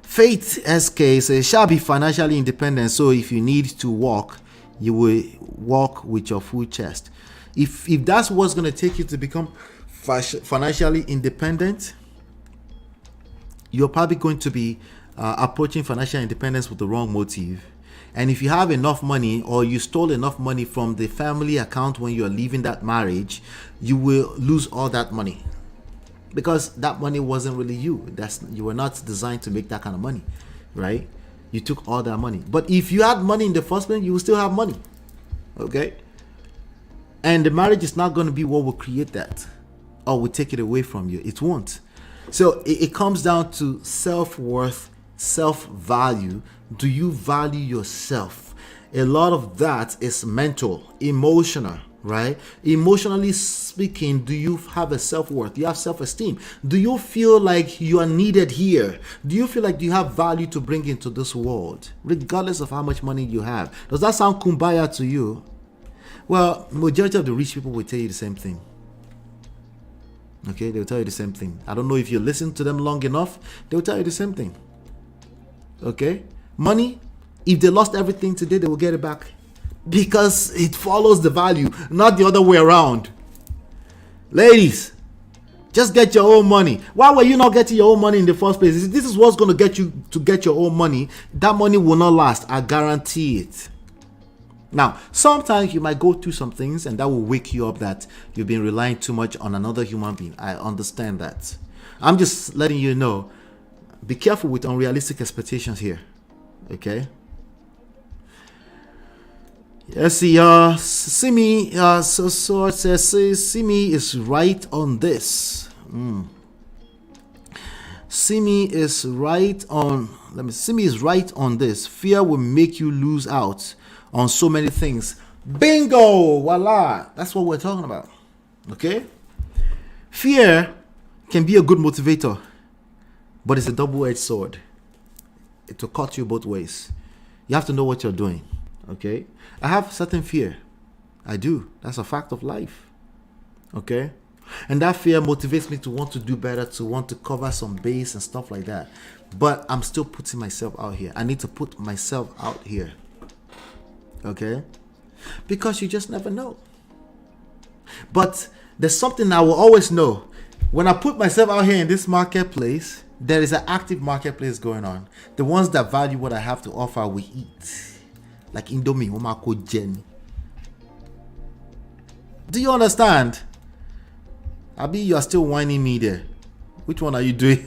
Faith SK says, shall be financially independent. So if you need to walk, you will walk with your full chest. If that's what's going to take you to become financially independent, you're probably going to be approaching financial independence with the wrong motive. And if you have enough money, or you stole enough money from the family account when you're leaving that marriage, you will lose all that money. Because that money wasn't really you. You were not designed to make that kind of money, right? You took all that money. But if you had money in the first place, you will still have money. Okay? And the marriage is not going to be what will create that or will take it away from you. It won't. So it comes down to self-worth, self-value. Do you value yourself? A lot of that is mental, emotional, right? Emotionally speaking, do you have a self-worth? Do you have self-esteem? Do you feel like you are needed here? Do you feel like you have value to bring into this world, regardless of how much money you have? Does that sound kumbaya to you? Well, majority of the rich people will tell you the same thing. Okay, they'll tell you the same thing. I don't know if you listen to them long enough, they'll tell you the same thing. Okay? Money, if they lost everything today, they will get it back. Because it follows the value, not the other way around. Ladies, just get your own money. Why were you not getting your own money in the first place? This is what's going to get you to get your own money. That money will not last. I guarantee it. Now, sometimes you might go through some things and that will wake you up that you've been relying too much on another human being. I understand that. I'm just letting you know, be careful with unrealistic expectations here. Okay? Let's see, Simi, so it says, Simi is right on this. Simi is right on this. Fear will make you lose out on so many things. Bingo! Voila! That's what we're talking about. Okay? Fear can be a good motivator, but it's a double-edged sword. It will cut you both ways. You have to know what you're doing. Okay? I have certain fear. I do. That's a fact of life. Okay? And that fear motivates me to want to do better, to want to cover some base and stuff like that. But I'm still putting myself out here. I need to put myself out here. Okay? Because you just never know. But there's something I will always know. When I put myself out here in this marketplace, there is an active marketplace going on. The ones that value what I have to offer will eat. Like Indomie, Omako Jenny. Do you understand? Abi, you are still whining me there. Which one are you doing?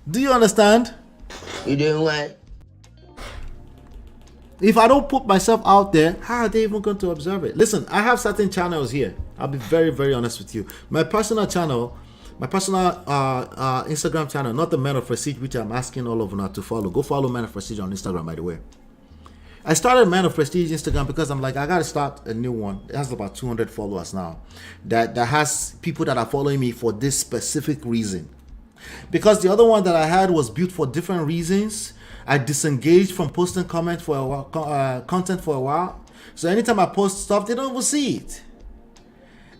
Do you understand? You doing what? If I don't put myself out there, how are they even going to observe it? Listen, I have certain channels here. I'll be very, very honest with you. My personal channel, My personal Instagram channel, not the Man of Prestige, which I'm asking all of you now to follow. Go follow Man of Prestige on Instagram, by the way. I started Man of Prestige Instagram because I'm like, I gotta start a new one. It has about 200 followers now. That has people that are following me for this specific reason. Because the other one that I had was built for different reasons. I disengaged from posting content for a while. So anytime I post stuff, they don't even see it.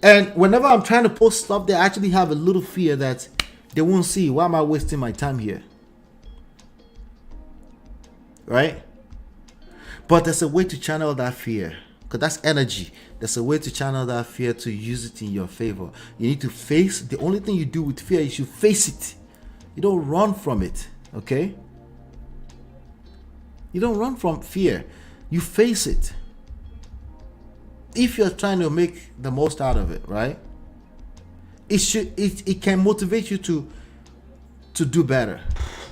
And whenever I'm trying to post stuff, they actually have a little fear that they won't see. Why am I wasting my time here? Right? But there's a way to channel that fear, because that's energy. There's a way to channel that fear to use it in your favor. You need to face. The only thing you do with fear is you face it. You don't run from it. Okay? You don't run from fear. You face it. If you're trying to make the most out of it, right? It can motivate you to do better,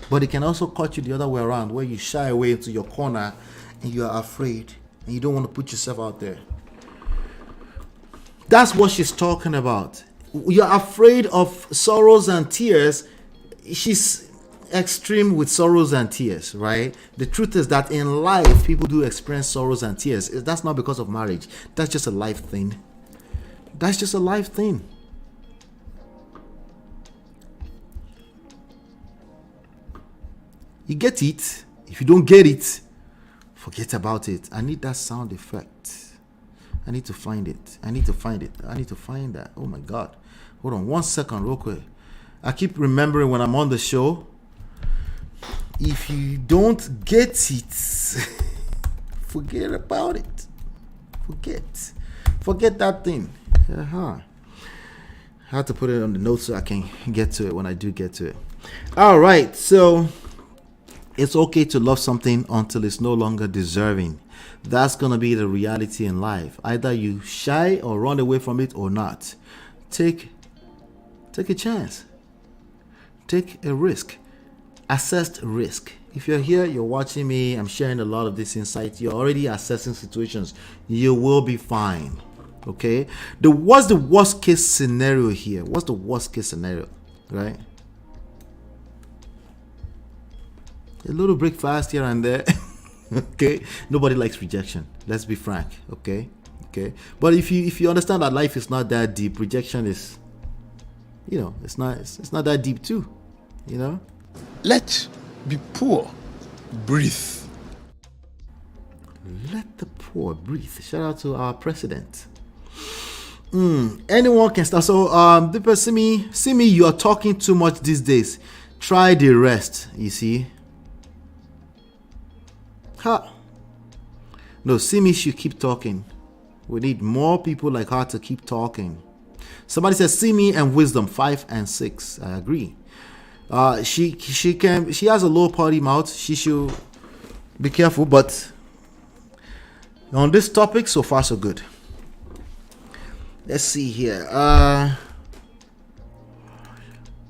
but it can also cut you the other way around, where you shy away into your corner and you are afraid and you don't want to put yourself out there. That's what she's talking about. You're afraid of sorrows and tears. She's extreme with sorrows and tears, right? The truth is that in life, people do experience sorrows and tears. That's not because of marriage. That's just a life thing. That's just a life thing. You get it. If you don't get it, forget about it. I need that sound effect. I need to find it. I need to find that. Oh my God. Hold on 1 second real quick. I keep remembering when I'm on the show, if you don't get it, forget about it. Forget that thing. I have to put it on the notes so I can get to it when I do get to it. All right, so it's okay to love something until it's no longer deserving. That's going to be the reality in life. Either you shy or run away from it or not. Take a chance. Take a risk. Assessed risk. If you're here, you're watching me, I'm sharing a lot of this insight, you're already assessing situations, you will be fine. Okay? What's the worst case scenario here? What's the worst case scenario? Right? A little breakfast here and there. Okay? Nobody likes rejection. Let's be frank. Okay? But if you understand that life is not that deep, rejection is, it's not that deep too. Let be poor breathe. Let the poor breathe. Shout out to our president. Anyone can start. So Simi, you are talking too much these days. Try the rest. You see. No, Simi should keep talking. We need more people like her to keep talking. Somebody says Simi and wisdom 5 and 6. I agree. She has a low potty mouth. She should be careful, but on this topic, so far so good. Let's see here.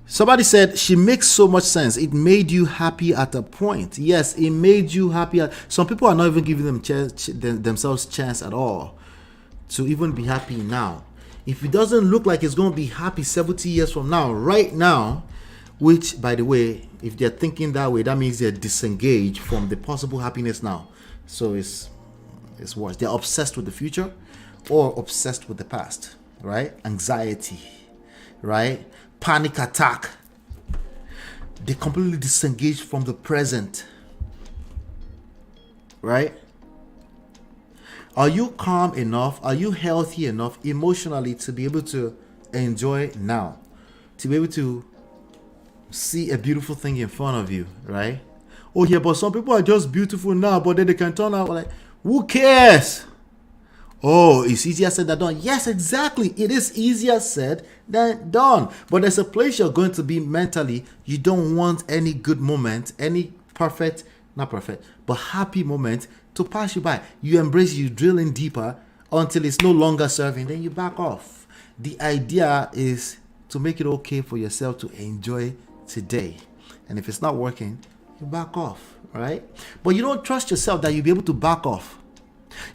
Somebody said she makes so much sense. It made you happy at a point. Yes, it made you happy. Some people are not even giving themselves chance at all to even be happy now. If it doesn't look like it's going to be happy 70 years from now, right now, which, by the way, if they're thinking that way, that means they're disengaged from the possible happiness now. So it's worse. They're obsessed with the future or obsessed with the past, right? Anxiety, right? Panic attack. They completely disengaged from the present, right? Are you calm enough? Are you healthy enough emotionally to be able to enjoy now? To be able to see a beautiful thing in front of you, right? Oh yeah, but some people are just beautiful now, but then they can turn out like, who cares? Oh, it's easier said than done. Yes, exactly. It is easier said than done. But there's a place you're going to be mentally. You don't want any good moment, any not perfect, but happy moment to pass you by. You embrace, you drill in deeper until it's no longer serving. Then you back off. The idea is to make it okay for yourself to enjoy today. And if it's not working, you back off, right? But you don't trust yourself that you'll be able to back off.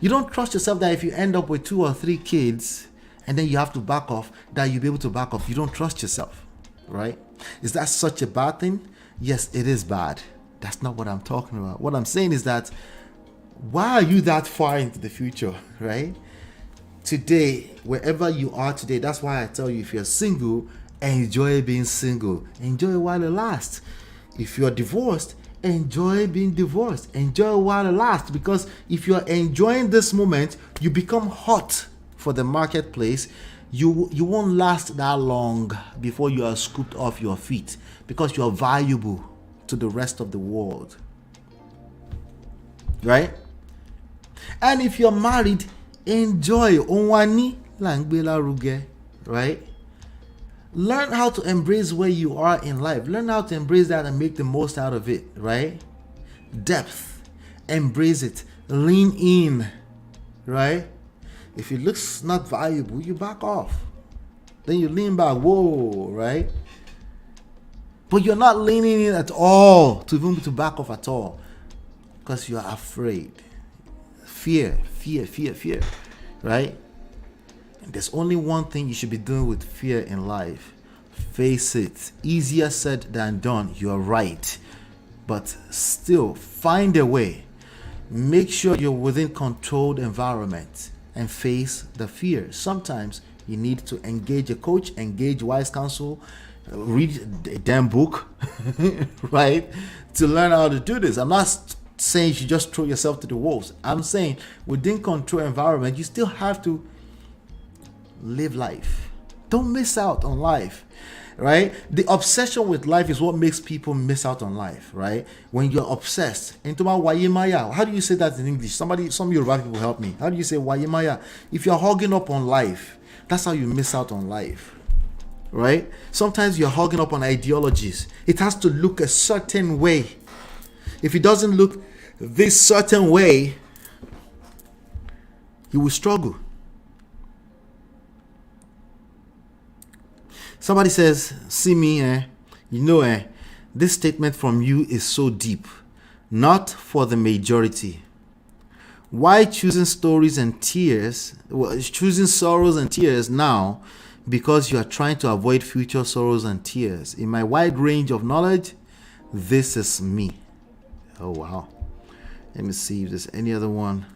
You don't trust yourself that if you end up with 2 or 3 kids and then you have to back off, that you'll be able to back off. You don't trust yourself. right? Is that such a bad thing? Yes, it is bad. That's not what I'm talking about. What I'm saying is that why are you that far into the future, right? Today, wherever you are today, that's why I tell you, if you're single, enjoy being single. Enjoy it while it lasts. If you're divorced, enjoy being divorced. Enjoy it while it lasts. Because if you're enjoying this moment, you become hot for the marketplace. You won't last that long before you are scooped off your feet, because you are valuable to the rest of the world. Right? And if you're married, enjoy. Onwani langbela ruge, right? Learn how to embrace where you are in life. Learn how to embrace that and make the most out of it, right? Depth. Embrace it. Lean in, right? If it looks not valuable, you back off. Then you lean back. Whoa, right? But you're not leaning in at all to back off at all, because you are afraid. Fear, right? And there's only one thing you should be doing with fear in life. Face it. Easier said than done. You're right. But still, find a way. Make sure you're within controlled environment and face the fear. Sometimes you need to engage a coach, engage wise counsel, read a damn book, right? To learn how to do this. I'm not saying you should just throw yourself to the wolves. I'm saying within controlled environment, you still have to live life. Don't miss out on life, right? The obsession with life is what makes people miss out on life, right? When you're obsessed. How do you say that in English? Some Yoruba people help me. How do you say wayemaya? If you're hogging up on life, that's how you miss out on life, right? Sometimes you're hogging up on ideologies. It has to look a certain way. If it doesn't look this certain way, you will struggle. Somebody says, Simi, this statement from you is so deep. Not for the majority. Why choosing sorrows and tears now? Because you are trying to avoid future sorrows and tears. In my wide range of knowledge, this is me. Oh, wow. Let me see if there's any other one.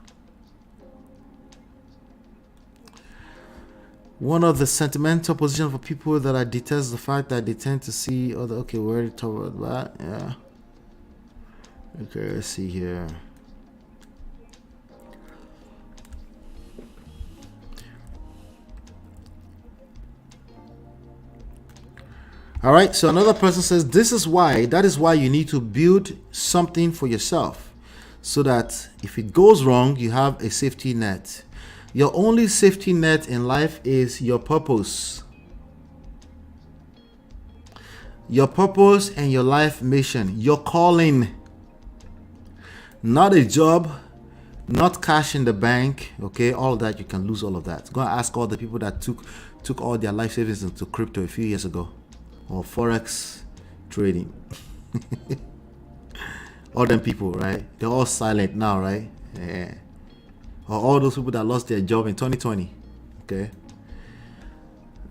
One of the sentimental positions for people that I detest the fact that they tend to see other. Okay, we already talked about that. Yeah. Okay, let's see here. All right, so another person says, that is why you need to build something for yourself, so that if it goes wrong, you have a safety net. Your only safety net in life is your purpose. Your purpose and your life mission, your calling. Not a job, not cash in the bank, okay? All of that, you can lose all of that. Go and ask all the people that took all their life savings into crypto a few years ago, or forex trading. All them people, right? They're all silent now, right? Yeah. Or all those people that lost their job in 2020. Okay.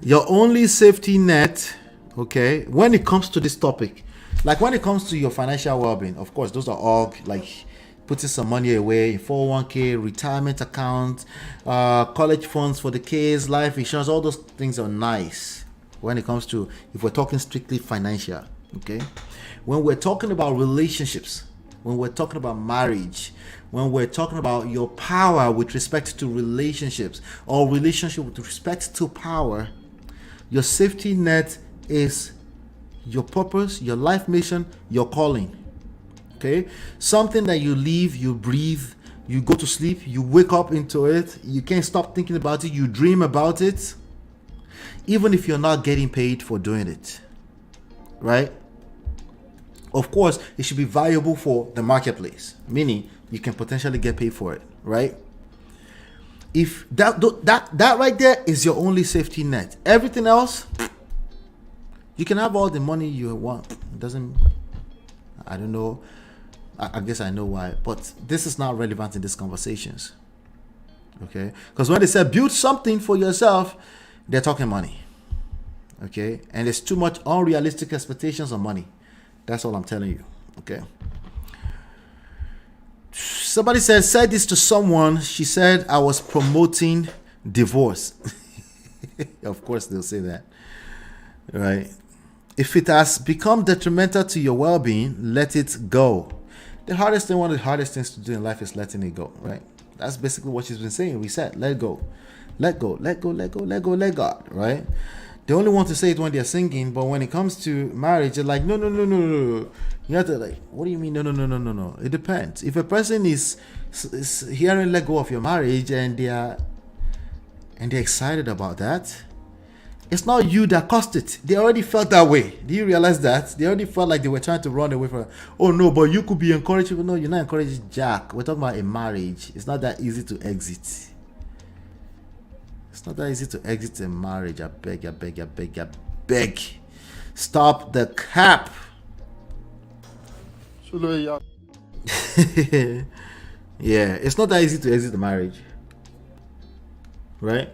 Your only safety net, okay, when it comes to this topic, like when it comes to your financial well-being, of course, those are all like putting some money away, 401k, retirement account, college funds for the kids, life insurance, all those things are nice when it comes to, if we're talking strictly financial, okay? When we're talking about relationships, when we're talking about marriage, when we're talking about your power with respect to relationships, or relationship with respect to power, your safety net is your purpose, your life mission, your calling. Okay? Something that you live, you breathe, you go to sleep, you wake up into it, you can't stop thinking about it, you dream about it, even if you're not getting paid for doing it. Right? Of course, it should be valuable for the marketplace, meaning you can potentially get paid for it, right? If that right there is your only safety net, everything else, you can have all the money you want. It doesn't, I don't know, I guess I know why, but this is not relevant in these conversations, okay? Because when they say build something for yourself, they're talking money, Okay, and there's too much unrealistic expectations on money. That's all I'm telling you. Okay. Somebody said this to someone. She said I was promoting divorce. Of course they'll say that, right? If it has become detrimental to your well-being, let it go. The hardest thing, one of the hardest things to do in life is letting it go, right? That's basically what she's been saying. We said, let go, let go, let go, let go, let go, let God, right? They only want to say it when they're singing, but when it comes to marriage, they're like, no. You have to like, what do you mean? No. It depends. If a person is hearing let go of your marriage and they're excited about that, it's not you that caused it. They already felt that way. Do you realize that? They already felt like they were trying to run away from it. Oh no, but you could be encouraged. No, you're not encouraging Jack. We're talking about a marriage. It's not that easy to exit. It's not that easy to exit a marriage. I beg. Stop the cap. Yeah, it's not that easy to exit the marriage, right?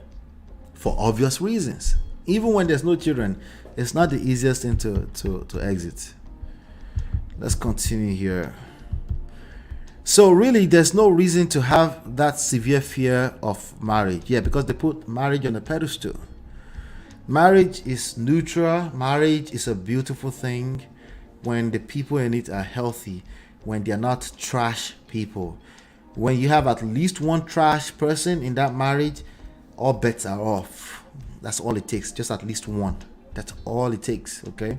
For obvious reasons. Even when there's no children, it's not the easiest thing to exit. Let's continue here. So really, there's no reason to have that severe fear of marriage. Yeah, because they put marriage on a pedestal. Marriage is neutral. Marriage is a beautiful thing when the people in it are healthy, when they're not trash people. When you have at least one trash person in that marriage, all bets are off. That's all it takes. Just at least one. That's all it takes. Okay.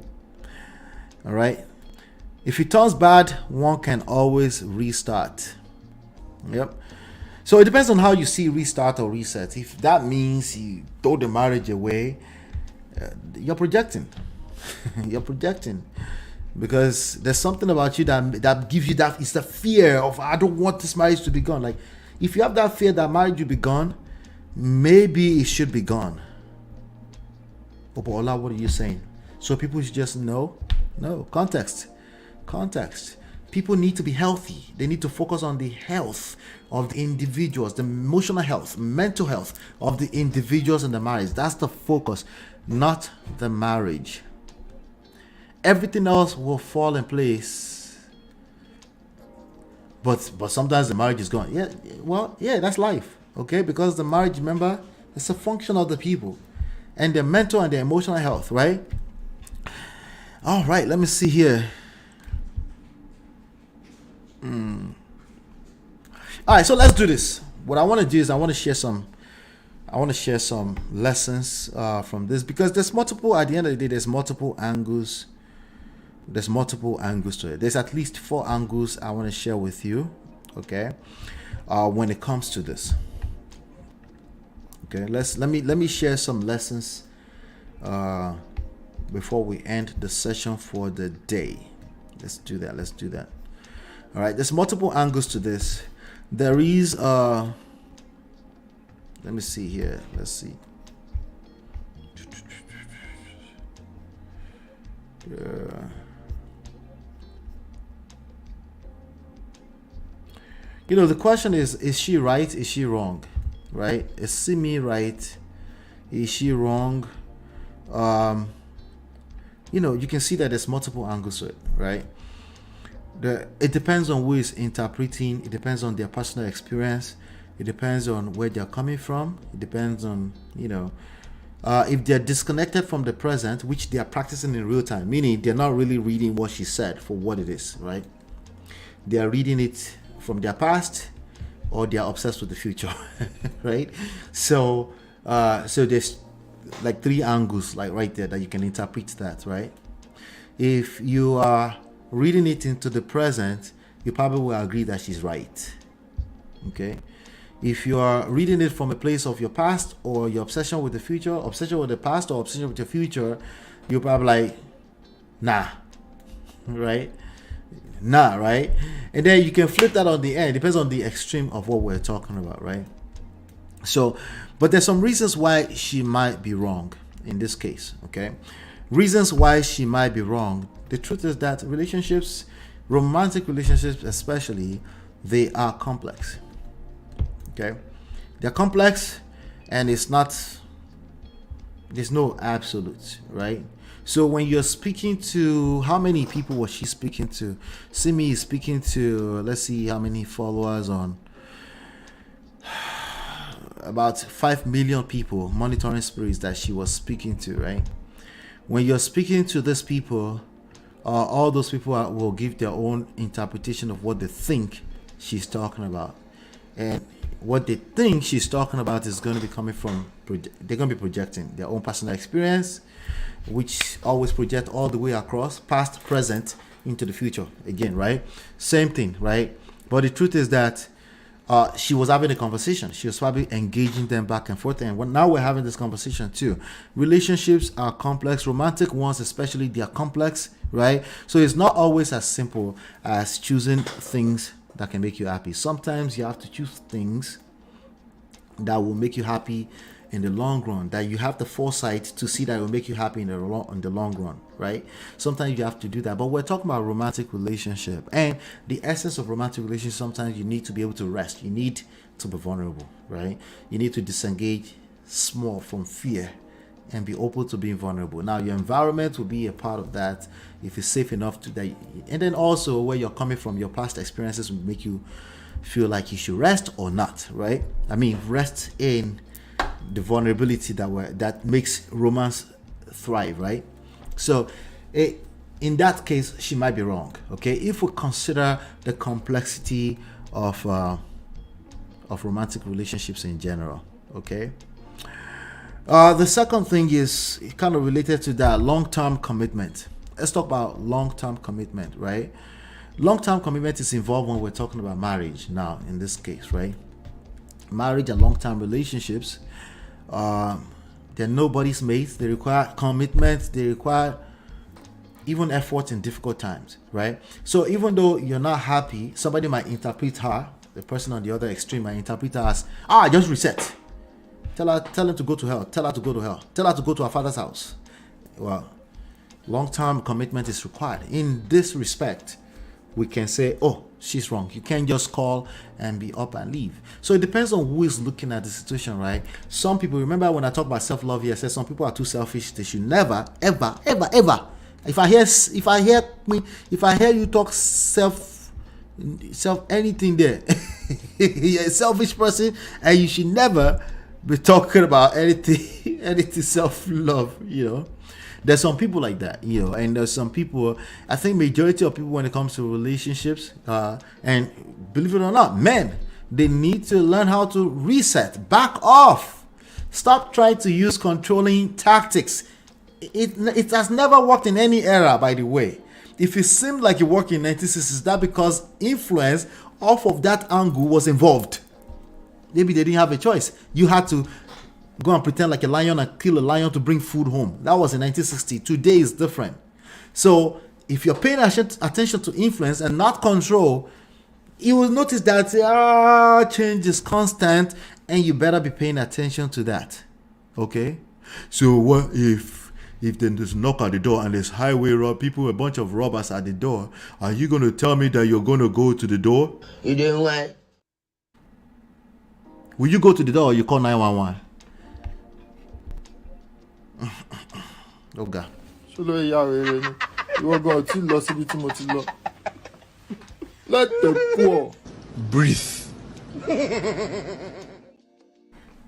All right. If it turns bad, one can always restart. Yep. So it depends on how you see restart or reset. If that means you throw the marriage away, you're projecting. You're projecting. Because there's something about you that gives you that. It's the fear of, I don't want this marriage to be gone. Like, if you have that fear that marriage will be gone, maybe it should be gone. Ola, what are you saying? So people should just know? No. Context. People need to be healthy. They need to focus on the health of the individuals, the emotional health, mental health of the individuals in the marriage. That's the focus, not the marriage. Everything else will fall in place. But sometimes the marriage is gone. Yeah, that's life. Okay, because the marriage, remember, it's a function of the people and their mental and their emotional health, right? All right, let me see here. All right, so let's do this. What I want to do is I want to share some lessons from this, because there's multiple. At the end of the day, there's multiple angles. There's multiple angles to it. There's at least 4 angles I want to share with you. Okay, when it comes to this. Okay, let me share some lessons before we end the session for the day. Let's do that. All right, there's multiple angles to this. There is let me see here. Let's see. The question is she right? Is she wrong? Right? Is Simi right? Is she wrong? You can see that there's multiple angles to it, right? It depends on who is interpreting. It depends on their personal experience. It depends on where they're coming from. It depends on, if they're disconnected from the present, which they are practicing in real time, meaning they're not really reading what she said for what it is, right? They are reading it from their past, or they are obsessed with the future, right? So there's like 3 angles, like right there, that you can interpret that, right? If you are reading it into the present, you probably will agree that she's right. Okay. If you are reading it from a place of your past, or your obsession with the future, obsession with the past, or obsession with the future, you're probably like, nah, right? Nah, right? And then you can flip that on the end. It depends on the extreme of what we're talking about, right? So, but there's some reasons why she might be wrong in this case, okay? Reasons why she might be wrong. The truth is that relationships, romantic relationships especially, they are complex. Okay, they're complex, and it's not There's no absolute, right? So when you're speaking to, how many people was she speaking to? Simi is speaking to, let's see how many followers on, about 5 million people, monitoring spirits that she was speaking to, right? When you're speaking to these people, all those people will give their own interpretation of what they think she's talking about. And what they think she's talking about is going to be coming from, they're going to be projecting their own personal experience, which always project all the way across, past, present, into the future again, right? Same thing, right? But the truth is that she was having a conversation. She was probably engaging them back and forth. And now we're having this conversation too. Relationships are complex. Romantic ones, especially, they are complex, right? So it's not always as simple as choosing things that can make you happy. Sometimes you have to choose things that will make you happy in the long run, that you have the foresight to see that it will make you happy in the long run, right? Sometimes you have to do that. But we're talking about romantic relationship, and the essence of romantic relationship, sometimes you need to be able to rest. You need to be vulnerable, right? You need to disengage small from fear and be open to being vulnerable. Now, your environment will be a part of that if it's safe enough to that. And then also where you're coming from, your past experiences will make you feel like you should rest or not, right? I mean, rest in the vulnerability that makes romance thrive, right? So in that case, she might be wrong, okay? If we consider the complexity of romantic relationships in general, okay? The second thing is kind of related to that, long-term commitment. Let's talk about long-term commitment, right? Long-term commitment is involved when we're talking about marriage now, in this case, right? Marriage and long-term relationships, they're nobody's mates. They require commitment. They require even effort in difficult times, right? So even though you're not happy, somebody might interpret her, the person on the other extreme might interpret her as, just reset. Tell him to go to hell. Tell her to go to hell. Tell her to go to her father's house. Well, long-term commitment is required. In this respect, we can say, she's wrong. You can't just call and be up and leave. So it depends on who is looking at the situation, right? Some people, remember when I talk about self-love here, I said some people are too selfish. They should never, ever, ever, ever. If I hear you talk self anything there, you're a selfish person, and you should never be talking about anything self-love, There's some people like that, and there's some people, I think majority of people when it comes to relationships, and believe it or not, men, they need to learn how to reset, back off, stop trying to use controlling tactics. It has never worked in any era, by the way. If it seemed like it worked in 1960s, that because influence off of that angle was involved. Maybe they didn't have a choice. You had to go and pretend like a lion and kill a lion to bring food home. That was in 1960. Today is different. So if you're paying attention to influence and not control, you will notice that change is constant, and you better be paying attention to that. Okay? So what if then there's a knock at the door and there's highway rob people, a bunch of robbers at the door? Are you going to tell me that you're going to go to the door? You doing what? Will you go to the door or you call 911? Oh God. Let the poor breathe.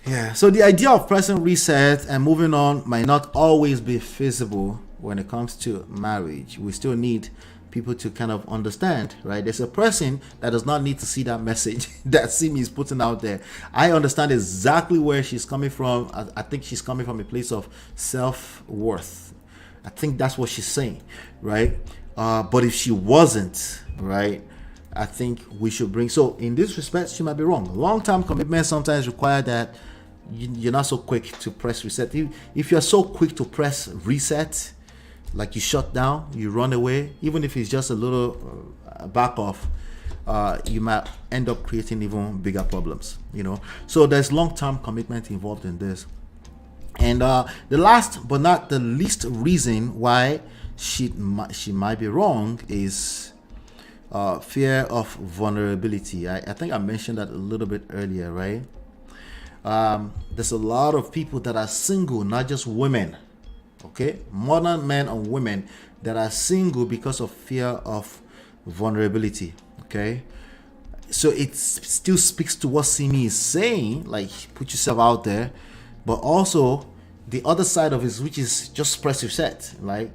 Yeah, so the idea of pressing reset and moving on might not always be feasible when it comes to marriage. We still need people to kind of understand, right? There's a person that does not need to see that message that Simi is putting out there. I understand exactly where she's coming from. I think she's coming from a place of self-worth. I think that's what she's saying, right? But if she wasn't, right, I think we should bring, so in this respect, she might be wrong. Long-term commitment sometimes require that you're not so quick to press reset. If you're so quick to press reset, like you shut down, you run away, even if it's just a little back off, you might end up creating even bigger problems, So there's long-term commitment involved in this. And the last but not the least reason why she might be wrong is fear of vulnerability. I think I mentioned that a little bit earlier, right? There's a lot of people that are single, not just women. Okay, modern men and women that are single because of fear of vulnerability. Okay, so it still speaks to what Simi is saying, like put yourself out there, but also the other side of it, which is just press reset. Like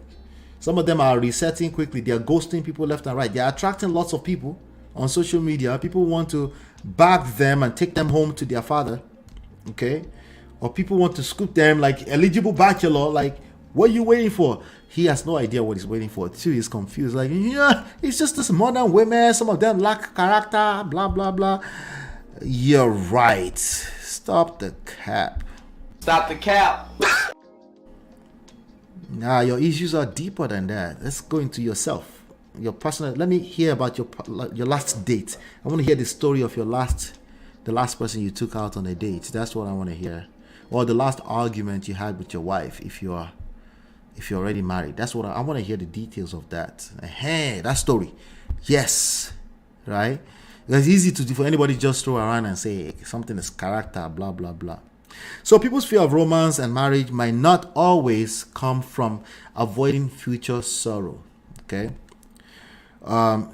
some of them are resetting quickly, they are ghosting people left and right, they are attracting lots of people on social media. People want to bag them and take them home to their father. Okay, or people want to scoop them like eligible bachelor. Like, what are you waiting for? He has no idea what he's waiting for too. He's confused, like, yeah, it's just this modern women, some of them lack character, blah blah blah. You're right. Stop the cap. Stop the cap. Nah, your issues are deeper than that. Let's go into yourself, your personal. Let me hear about your last date. I want to hear the story of the last person you took out on a date. That's what I want to hear. Or the last argument you had with your wife, if you're already married. That's what I want to hear, the details of that. Hey, that story. Yes, right? It's easy to do for anybody just throw around and say something is character, blah blah blah. So people's fear of romance and marriage might not always come from avoiding future sorrow. Okay.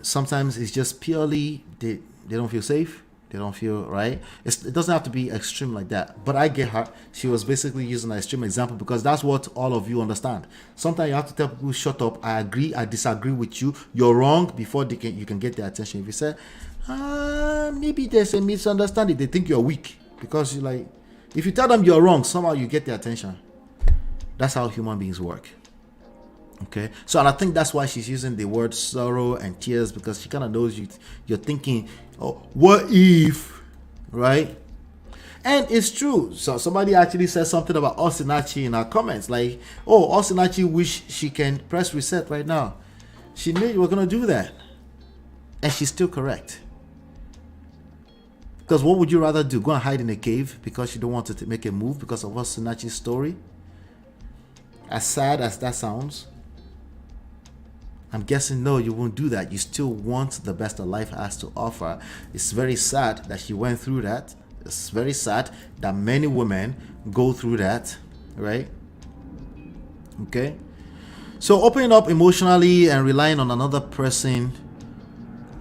Sometimes it's just purely they don't feel safe. They don't feel right. It doesn't have to be extreme like that. But I get her. She was basically using an extreme example because that's what all of you understand. Sometimes you have to tell people, shut up. I agree. I disagree with you. You're wrong before you can get their attention. If you say, maybe there's a misunderstanding, they think you're weak because you're like, if you tell them you're wrong, somehow you get their attention. That's how human beings work. Okay, so and I think that's why she's using the word sorrow and tears, because she kind of knows you're thinking, oh, what if, right? And it's true. So somebody actually said something about Osinachi in our comments, like, oh, Osinachi wish she can press reset right now. She knew you were gonna do that, and she's still correct. Because what would you rather do? Go and hide in a cave because you don't want to make a move because of Osinachi's story? As sad as that sounds, I'm guessing no, you won't do that. You still want the best that life has to offer. It's very sad that she went through that. It's very sad that many women go through that, right? Okay. So opening up emotionally and relying on another person,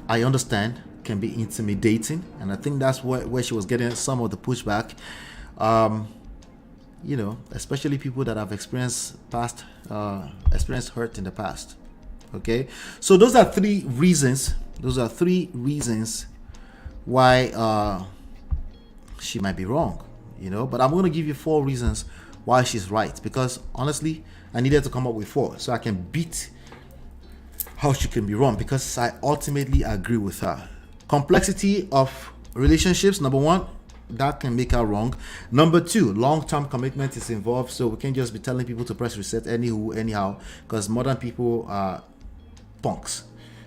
I understand, can be intimidating. And I think that's where she was getting some of the pushback. You know, especially people that have experienced hurt in the past. Okay, so those are three reasons why she might be wrong, you know, but I'm going to give you 4 reasons why she's right, because honestly I needed to come up with 4 so I can beat how she can be wrong, because I ultimately agree with her. Complexity of relationships, number 1, that can make her wrong. Number 2, long-term commitment is involved, so we can't just be telling people to press reset anyhow, because modern people are punks.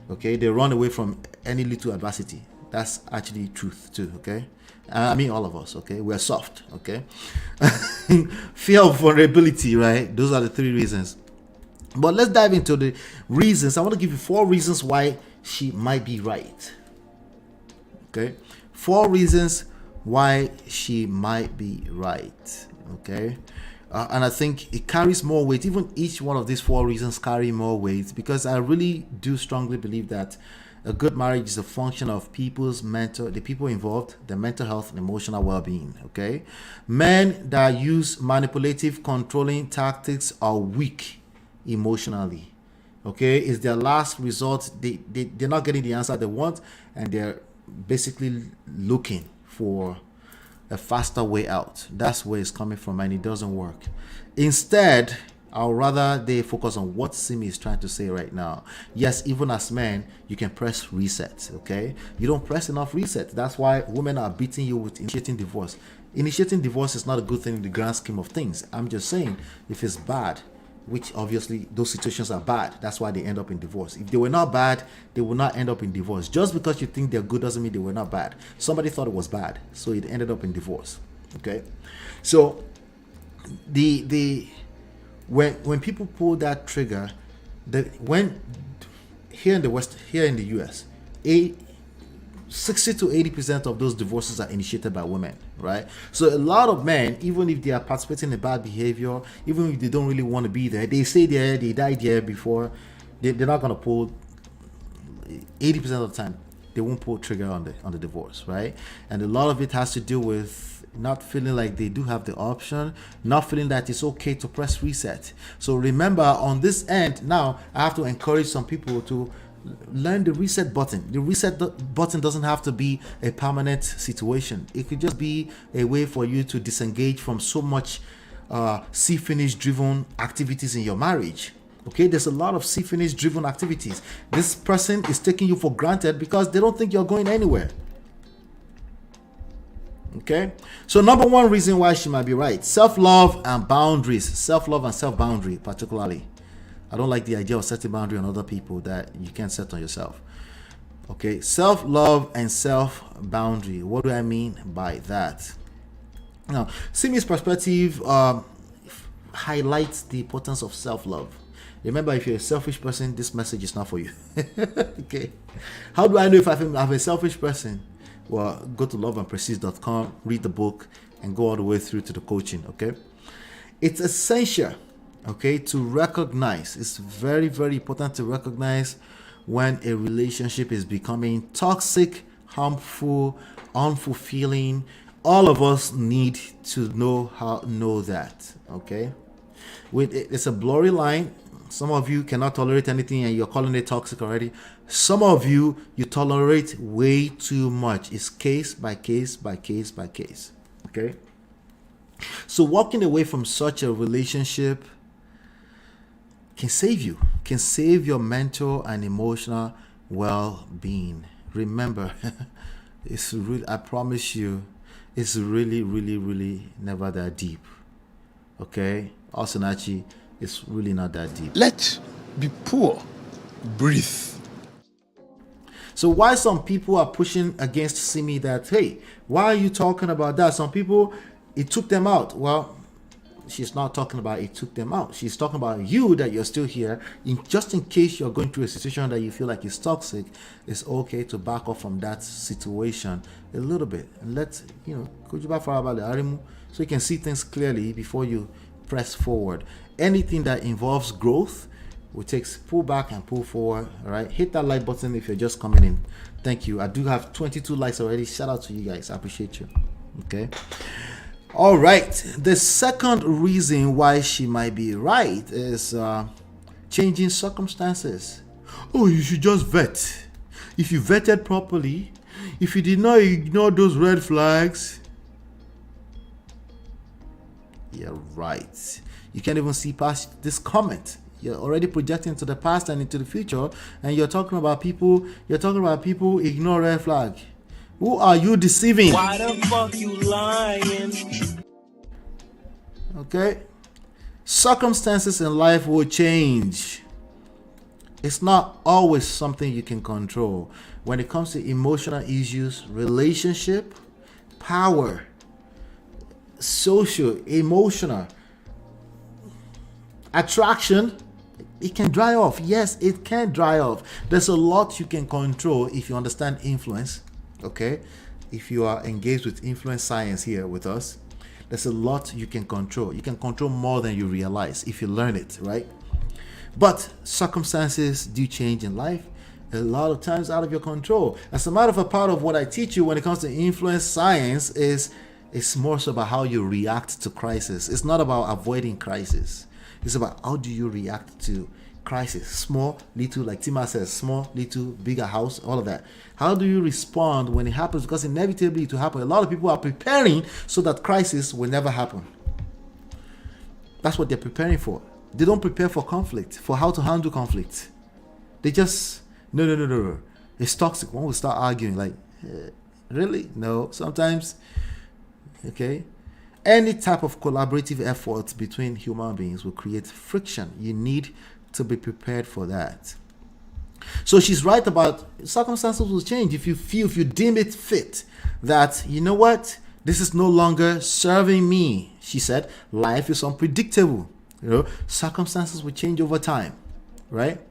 Okay, they run away from any little adversity. That's actually truth too. Okay, I mean all of us. Okay, we're soft. Okay, fear of vulnerability, right? Those are the 3 reasons. But let's dive into the reasons. I want to give you 4 reasons why she might be right. Okay, 4 reasons why she might be right. Okay, and I think it carries more weight. Even each one of these 4 reasons carry more weight, because I really do strongly believe that a good marriage is a function of the people involved, their mental health and emotional well-being. Okay, men that use manipulative, controlling tactics are weak emotionally. Okay, it's their last resort. They're not getting the answer they want, and they're basically looking for a faster way out. That's where it's coming from, and it doesn't work. Instead, I'd rather they focus on what Simi is trying to say right now. Yes, even as men, you can press reset. Okay, you don't press enough reset. That's why women are beating you with initiating divorce. Initiating divorce is not a good thing in the grand scheme of things. I'm just saying, if it's bad, which obviously those situations are bad, that's why they end up in divorce. If they were not bad, they would not end up in divorce. Just because you think they're good doesn't mean they were not bad. Somebody thought it was bad, so it ended up in divorce. Okay, so when people pull that trigger, when here in the US, 60 to 80% of those divorces are initiated by women, right? So a lot of men, even if they are participating in bad behavior, even if they don't really want to be there, they stay there, they die there before, they're not going to pull, 80% of the time, they won't pull trigger on the divorce, right? And a lot of it has to do with not feeling like they do have the option, not feeling that it's okay to press reset. So remember, on this end, now I have to encourage some people to learn the reset button. The reset button doesn't have to be a permanent situation. It could just be a way for you to disengage from so much see finish driven activities in your marriage. Okay, there's a lot of see finish driven activities. This person is taking you for granted because they don't think you're going anywhere. Okay, so number one reason why she might be right: self-love and boundaries. Self-love and self-boundary, particularly. I don't like the idea of setting boundary on other people that you can't set on yourself. Okay, self-love and self-boundary. What do I mean by that? Now, Simi's perspective highlights the importance of self-love. Remember, if you're a selfish person, this message is not for you. Okay, how do I know if I'm a selfish person? Well, go to loveandprestige.com, read the book, and go all the way through to the coaching. Okay, it's essential, okay, to recognize. It's very, very important to recognize when a relationship is becoming toxic, harmful, unfulfilling. All of us need to know that. Okay, it's a blurry line. Some of you cannot tolerate anything and you're calling it toxic already. Some of you tolerate way too much. It's case by case by case by case. Okay, so walking away from such a relationship can save you, can save your mental and emotional well-being. Remember, it's really, I promise you, it's really, really, really never that deep. Okay, Osinachi, it's really not that deep. Let's be poor. Breathe. So why some people are pushing against Simi that, hey, why are you talking about that? Some people, it took them out. Well, she's not talking about it took them out. She's talking about you, that you're still here. Just in case you're going through a situation that you feel like is toxic, it's okay to back off from that situation a little bit. And let's, so you can see things clearly before you press forward. Anything that involves growth, we take pull back and pull forward. All right, hit that like button if you're just coming in. Thank you. I do have 22 likes already. Shout out to you guys. I appreciate you. Okay, all right, the second reason why she might be right is changing circumstances. Oh, you should just vet. If you vetted properly, if you did not ignore those red flags, yeah, right. You can't even see past this comment. You're already projecting to the past and into the future, and you're talking about people ignore red flag. Who are you deceiving? Why the fuck you lying? Okay, circumstances in life will change. It's not always something you can control. When it comes to emotional issues, relationship, power, social, emotional, attraction, it can dry off. Yes, it can dry off. There's a lot you can control if you understand influence. Okay, if you are engaged with influence science here with us, there's a lot you can control. You can control more than you realize if you learn it, right? But circumstances do change in life, a lot of times out of your control. As a matter of fact, part of what I teach you when it comes to influence science is it's more so about how you react to crisis. It's not about avoiding crisis. It's about how do you react to crisis. Small, little, like Tima says, small, little, bigger house, all of that. How do you respond when it happens? Because inevitably it will happen. A lot of people are preparing so that crisis will never happen. That's what they're preparing for. They don't prepare for conflict, for how to handle conflict. They just, no. It's toxic. One will start arguing like, really? No. Sometimes, okay. Any type of collaborative effort between human beings will create friction. You need to be prepared for that. So she's right about circumstances will change. If you deem it fit that, you know what, this is no longer serving me, she said, life is unpredictable. Circumstances will change over time, right?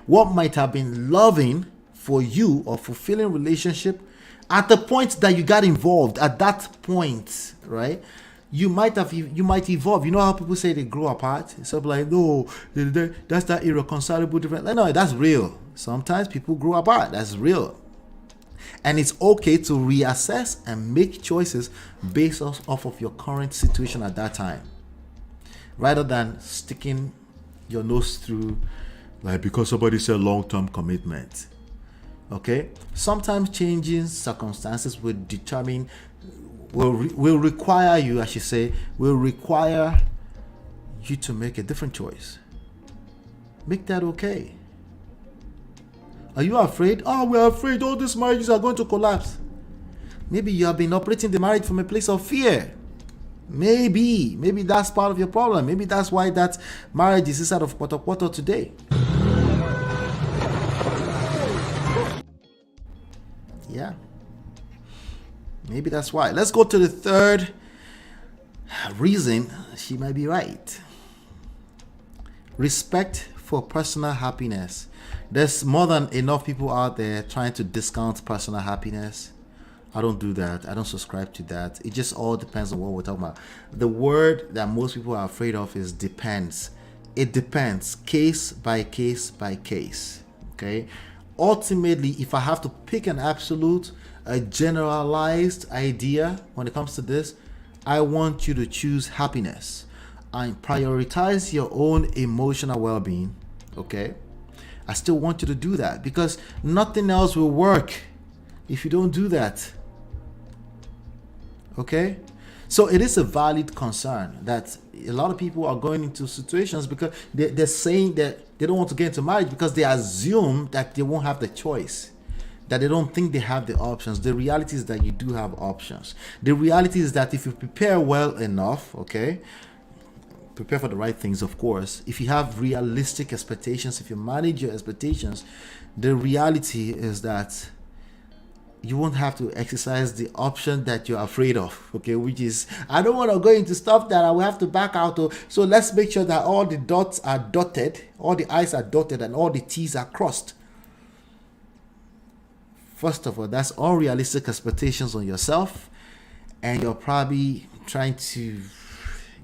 What might have been loving for you or fulfilling relationship At the point that you got involved, at that point, right? You might evolve. You know how people say they grow apart? So like, no, that's that irreconcilable difference. No, that's real. Sometimes people grow apart. That's real. And it's okay to reassess and make choices based off of your current situation at that time, rather than sticking your nose through, like, because somebody said long-term commitment. Okay? Sometimes changing circumstances will determine, will require you, I should say, will require you to make a different choice. Make that okay. Are you afraid? Oh, we're afraid all these marriages are going to collapse. Maybe you have been operating the marriage from a place of fear. Maybe that's part of your problem. Maybe that's why that marriage is inside of Poto today. Yeah. Maybe that's why. Let's go to the third reason she might be right. Respect for personal happiness. There's more than enough people out there trying to discount personal happiness. I don't do that. I don't subscribe to that. It just all depends on what we're talking about. The word that most people are afraid of is depends. It depends, case by case by case. Okay? Ultimately, if I have to pick an absolute, a generalized idea when it comes to this, I want you to choose happiness and prioritize your own emotional well-being. Okay? I still want you to do that because nothing else will work if you don't do that. Okay? So it is a valid concern that a lot of people are going into situations because they're saying that they don't want to get into marriage because they assume that they won't have the choice, that they don't think they have the options. The reality is that you do have options. The reality is that if you prepare well enough, okay, prepare for the right things, of course. If you have realistic expectations, if you manage your expectations, the reality is that you won't have to exercise the option that you're afraid of, okay, which is, I don't want to go into stuff that I will have to back out of. So let's make sure that all the dots are dotted, all the I's are dotted, and all the T's are crossed. First of all, that's unrealistic expectations on yourself, and you're probably trying to,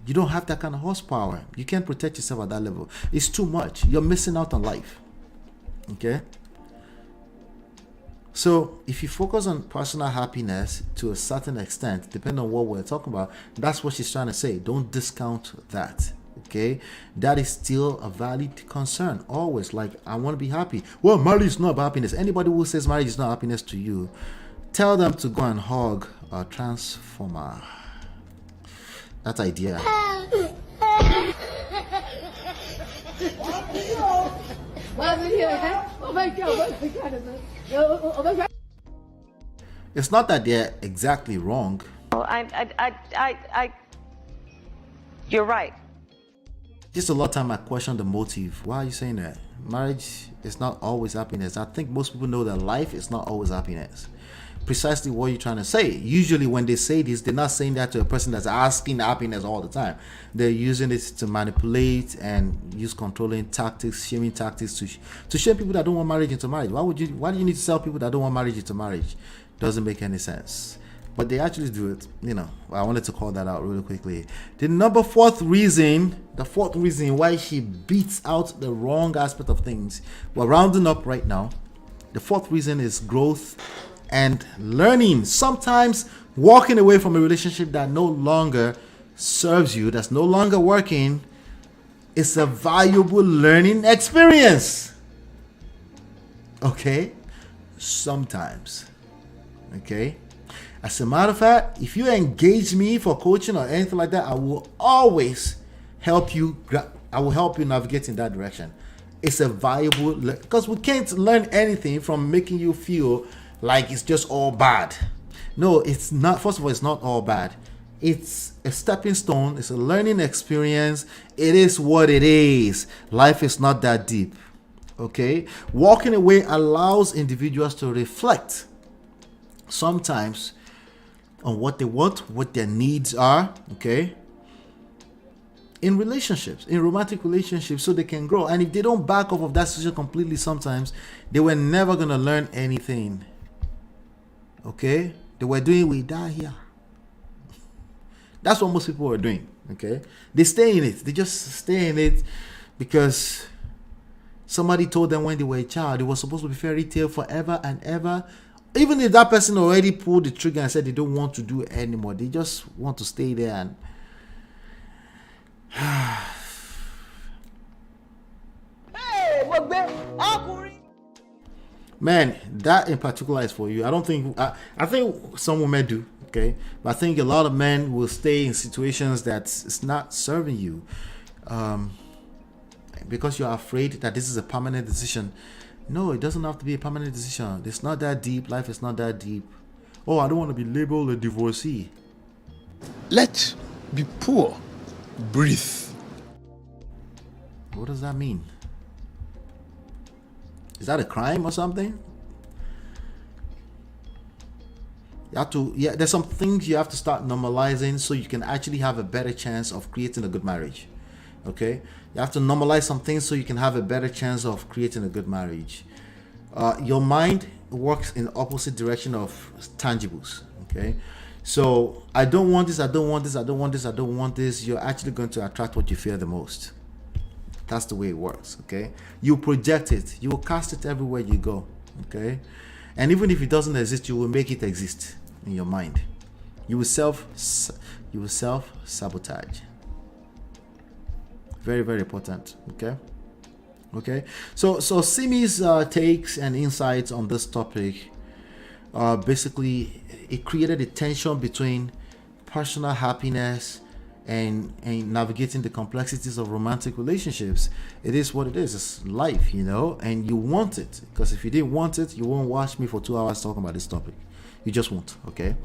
you don't have that kind of horsepower. You can't protect yourself at that level. It's too much. You're missing out on life. Okay? So if you focus on personal happiness to a certain extent, depending on what we're talking about, that's what she's trying to say. Don't discount that. Okay? That is still a valid concern. Always, like, I want to be happy. Well, marriage is not about happiness. Anybody who says marriage is not happiness to you, tell them to go and hug a transformer. That idea. It's not that they're exactly wrong. You're right. Just a lot of time I question the motive. Why are you saying that? Marriage is not always happiness. I think most people know that life is not always happiness. Precisely what you're trying to say. Usually when they say this, they're not saying that to a person that's asking happiness all the time. They're using it to manipulate and use controlling tactics, shaming tactics to shame people that don't want marriage into marriage. Why do you need to tell people that don't want marriage into marriage? Doesn't make any sense. But they actually do it. You know, I wanted to call that out really quickly. The fourth reason why she beats out the wrong aspect of things. We're rounding up right now. The fourth reason is growth and learning. Sometimes walking away from a relationship that no longer serves you, that's no longer working, is a valuable learning experience. Okay? Sometimes. Okay? As a matter of fact, if you engage me for coaching or anything like that, I will always help you. I will help you navigate in that direction. It's a valuable, because we can't learn anything from making you feel like it's just all bad. No, it's not. First of all, it's not all bad. It's a stepping stone. It's a learning experience. It is what it is. Life is not that deep. Okay? Walking away allows individuals to reflect sometimes on what they want, what their needs are, okay? In relationships, in romantic relationships, so they can grow. And if they don't back off of that situation completely, sometimes they were never going to learn anything. Okay? They were doing we die here. That's what most people are doing. Okay? They stay in it. They just stay in it because somebody told them when they were a child it was supposed to be fairy tale forever and ever. Even if that person already pulled the trigger and said they don't want to do it anymore, they just want to stay there and man, that in particular is for you. I don't think I think some women do, okay, but I think a lot of men will stay in situations that it's not serving you, because you're afraid that this is a permanent decision. No, it doesn't have to be a permanent decision. It's not that deep. Life is not that deep. Oh, I don't want to be labeled a divorcee. Let be poor. Breathe. What does that mean? Is that a crime or something? You have to, yeah, there's some things you have to start normalizing so you can actually have a better chance of creating a good marriage. Okay? You have to normalize some things so you can have a better chance of creating a good marriage. Your mind works in the opposite direction of tangibles. Okay? So I don't want this, I don't want this, I don't want this, I don't want this. You're actually going to attract what you fear the most. That's the way it works. Okay? You project it. You will cast it everywhere you go. Okay? And even if it doesn't exist, you will make it exist in your mind. You will self-sabotage. Very, very important. Okay. So Simi's takes and insights on this topic, basically it created a tension between personal happiness and navigating the complexities of romantic relationships. It is what it is. It's life, and you want it, because if you didn't want it, you won't watch me for 2 hours talking about this topic. You just won't. Okay.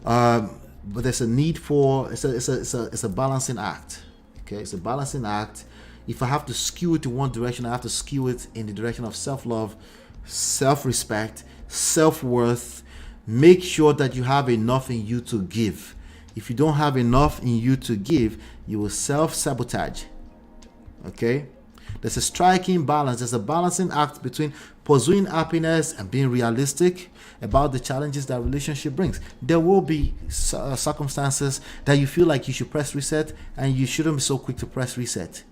But there's a need for it's a balancing act. Okay, it's a balancing act. If I have to skew it to one direction, I have to skew it in the direction of self-love, self-respect, self-worth. Make sure that you have enough in you to give. If you don't have enough in you to give, you will self-sabotage. Okay? There's a striking balance. There's a balancing act between pursuing happiness and being realistic about the challenges that relationship brings. There will be circumstances that you feel like you should press reset, and you shouldn't be so quick to press reset.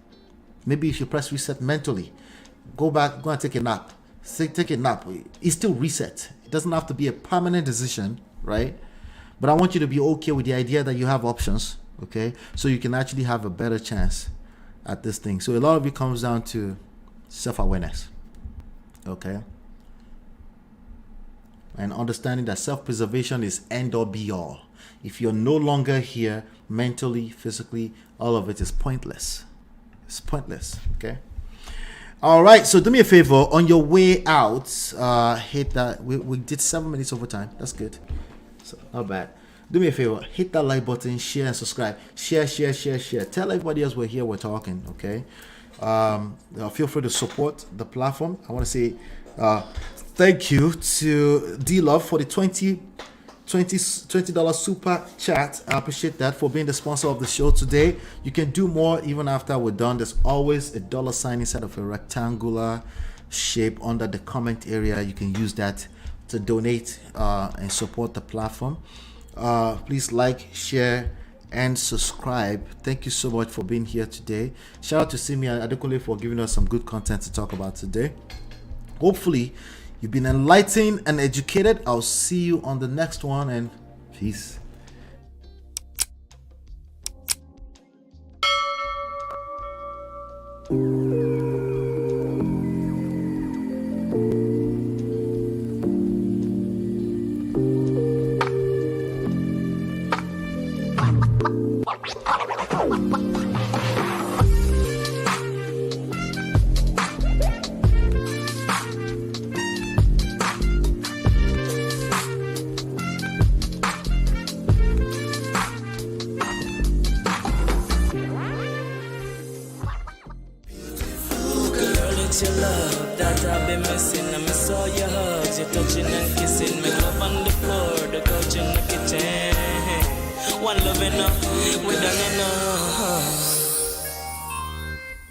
Maybe you should press reset mentally. Go back, go and take a nap. Take a nap. It's still reset. It doesn't have to be a permanent decision, right? But I want you to be okay with the idea that you have options, okay? So you can actually have a better chance at this thing. So a lot of it comes down to self-awareness, okay? And understanding that self-preservation is end or be all. If you're no longer here mentally, physically, all of it is pointless. It's pointless, okay? All right, so do me a favor. On your way out, hit that. We did 7 minutes over time. That's good. So not bad. Do me a favor. Hit that like button, share and subscribe. Share. Tell everybody else we're here, we're talking, okay? Feel free to support the platform. I want to say thank you to D-Love for the $20 super chat. I appreciate that, for being the sponsor of the show today. You can do more even after we're done. There's always a $sign inside of a rectangular shape under the comment area. You can use that to donate and support the platform. Please like, share and subscribe. Thank you so much for being here today. Shout out to Simi and Adekunle for giving us some good content to talk about today. Hopefully you've been enlightened and educated. I'll see you on the next one, and peace. Your love that I've been missing. I miss all your hugs, your touching and kissing. Make love on the floor, the couch in the kitchen. One love enough, we done enough.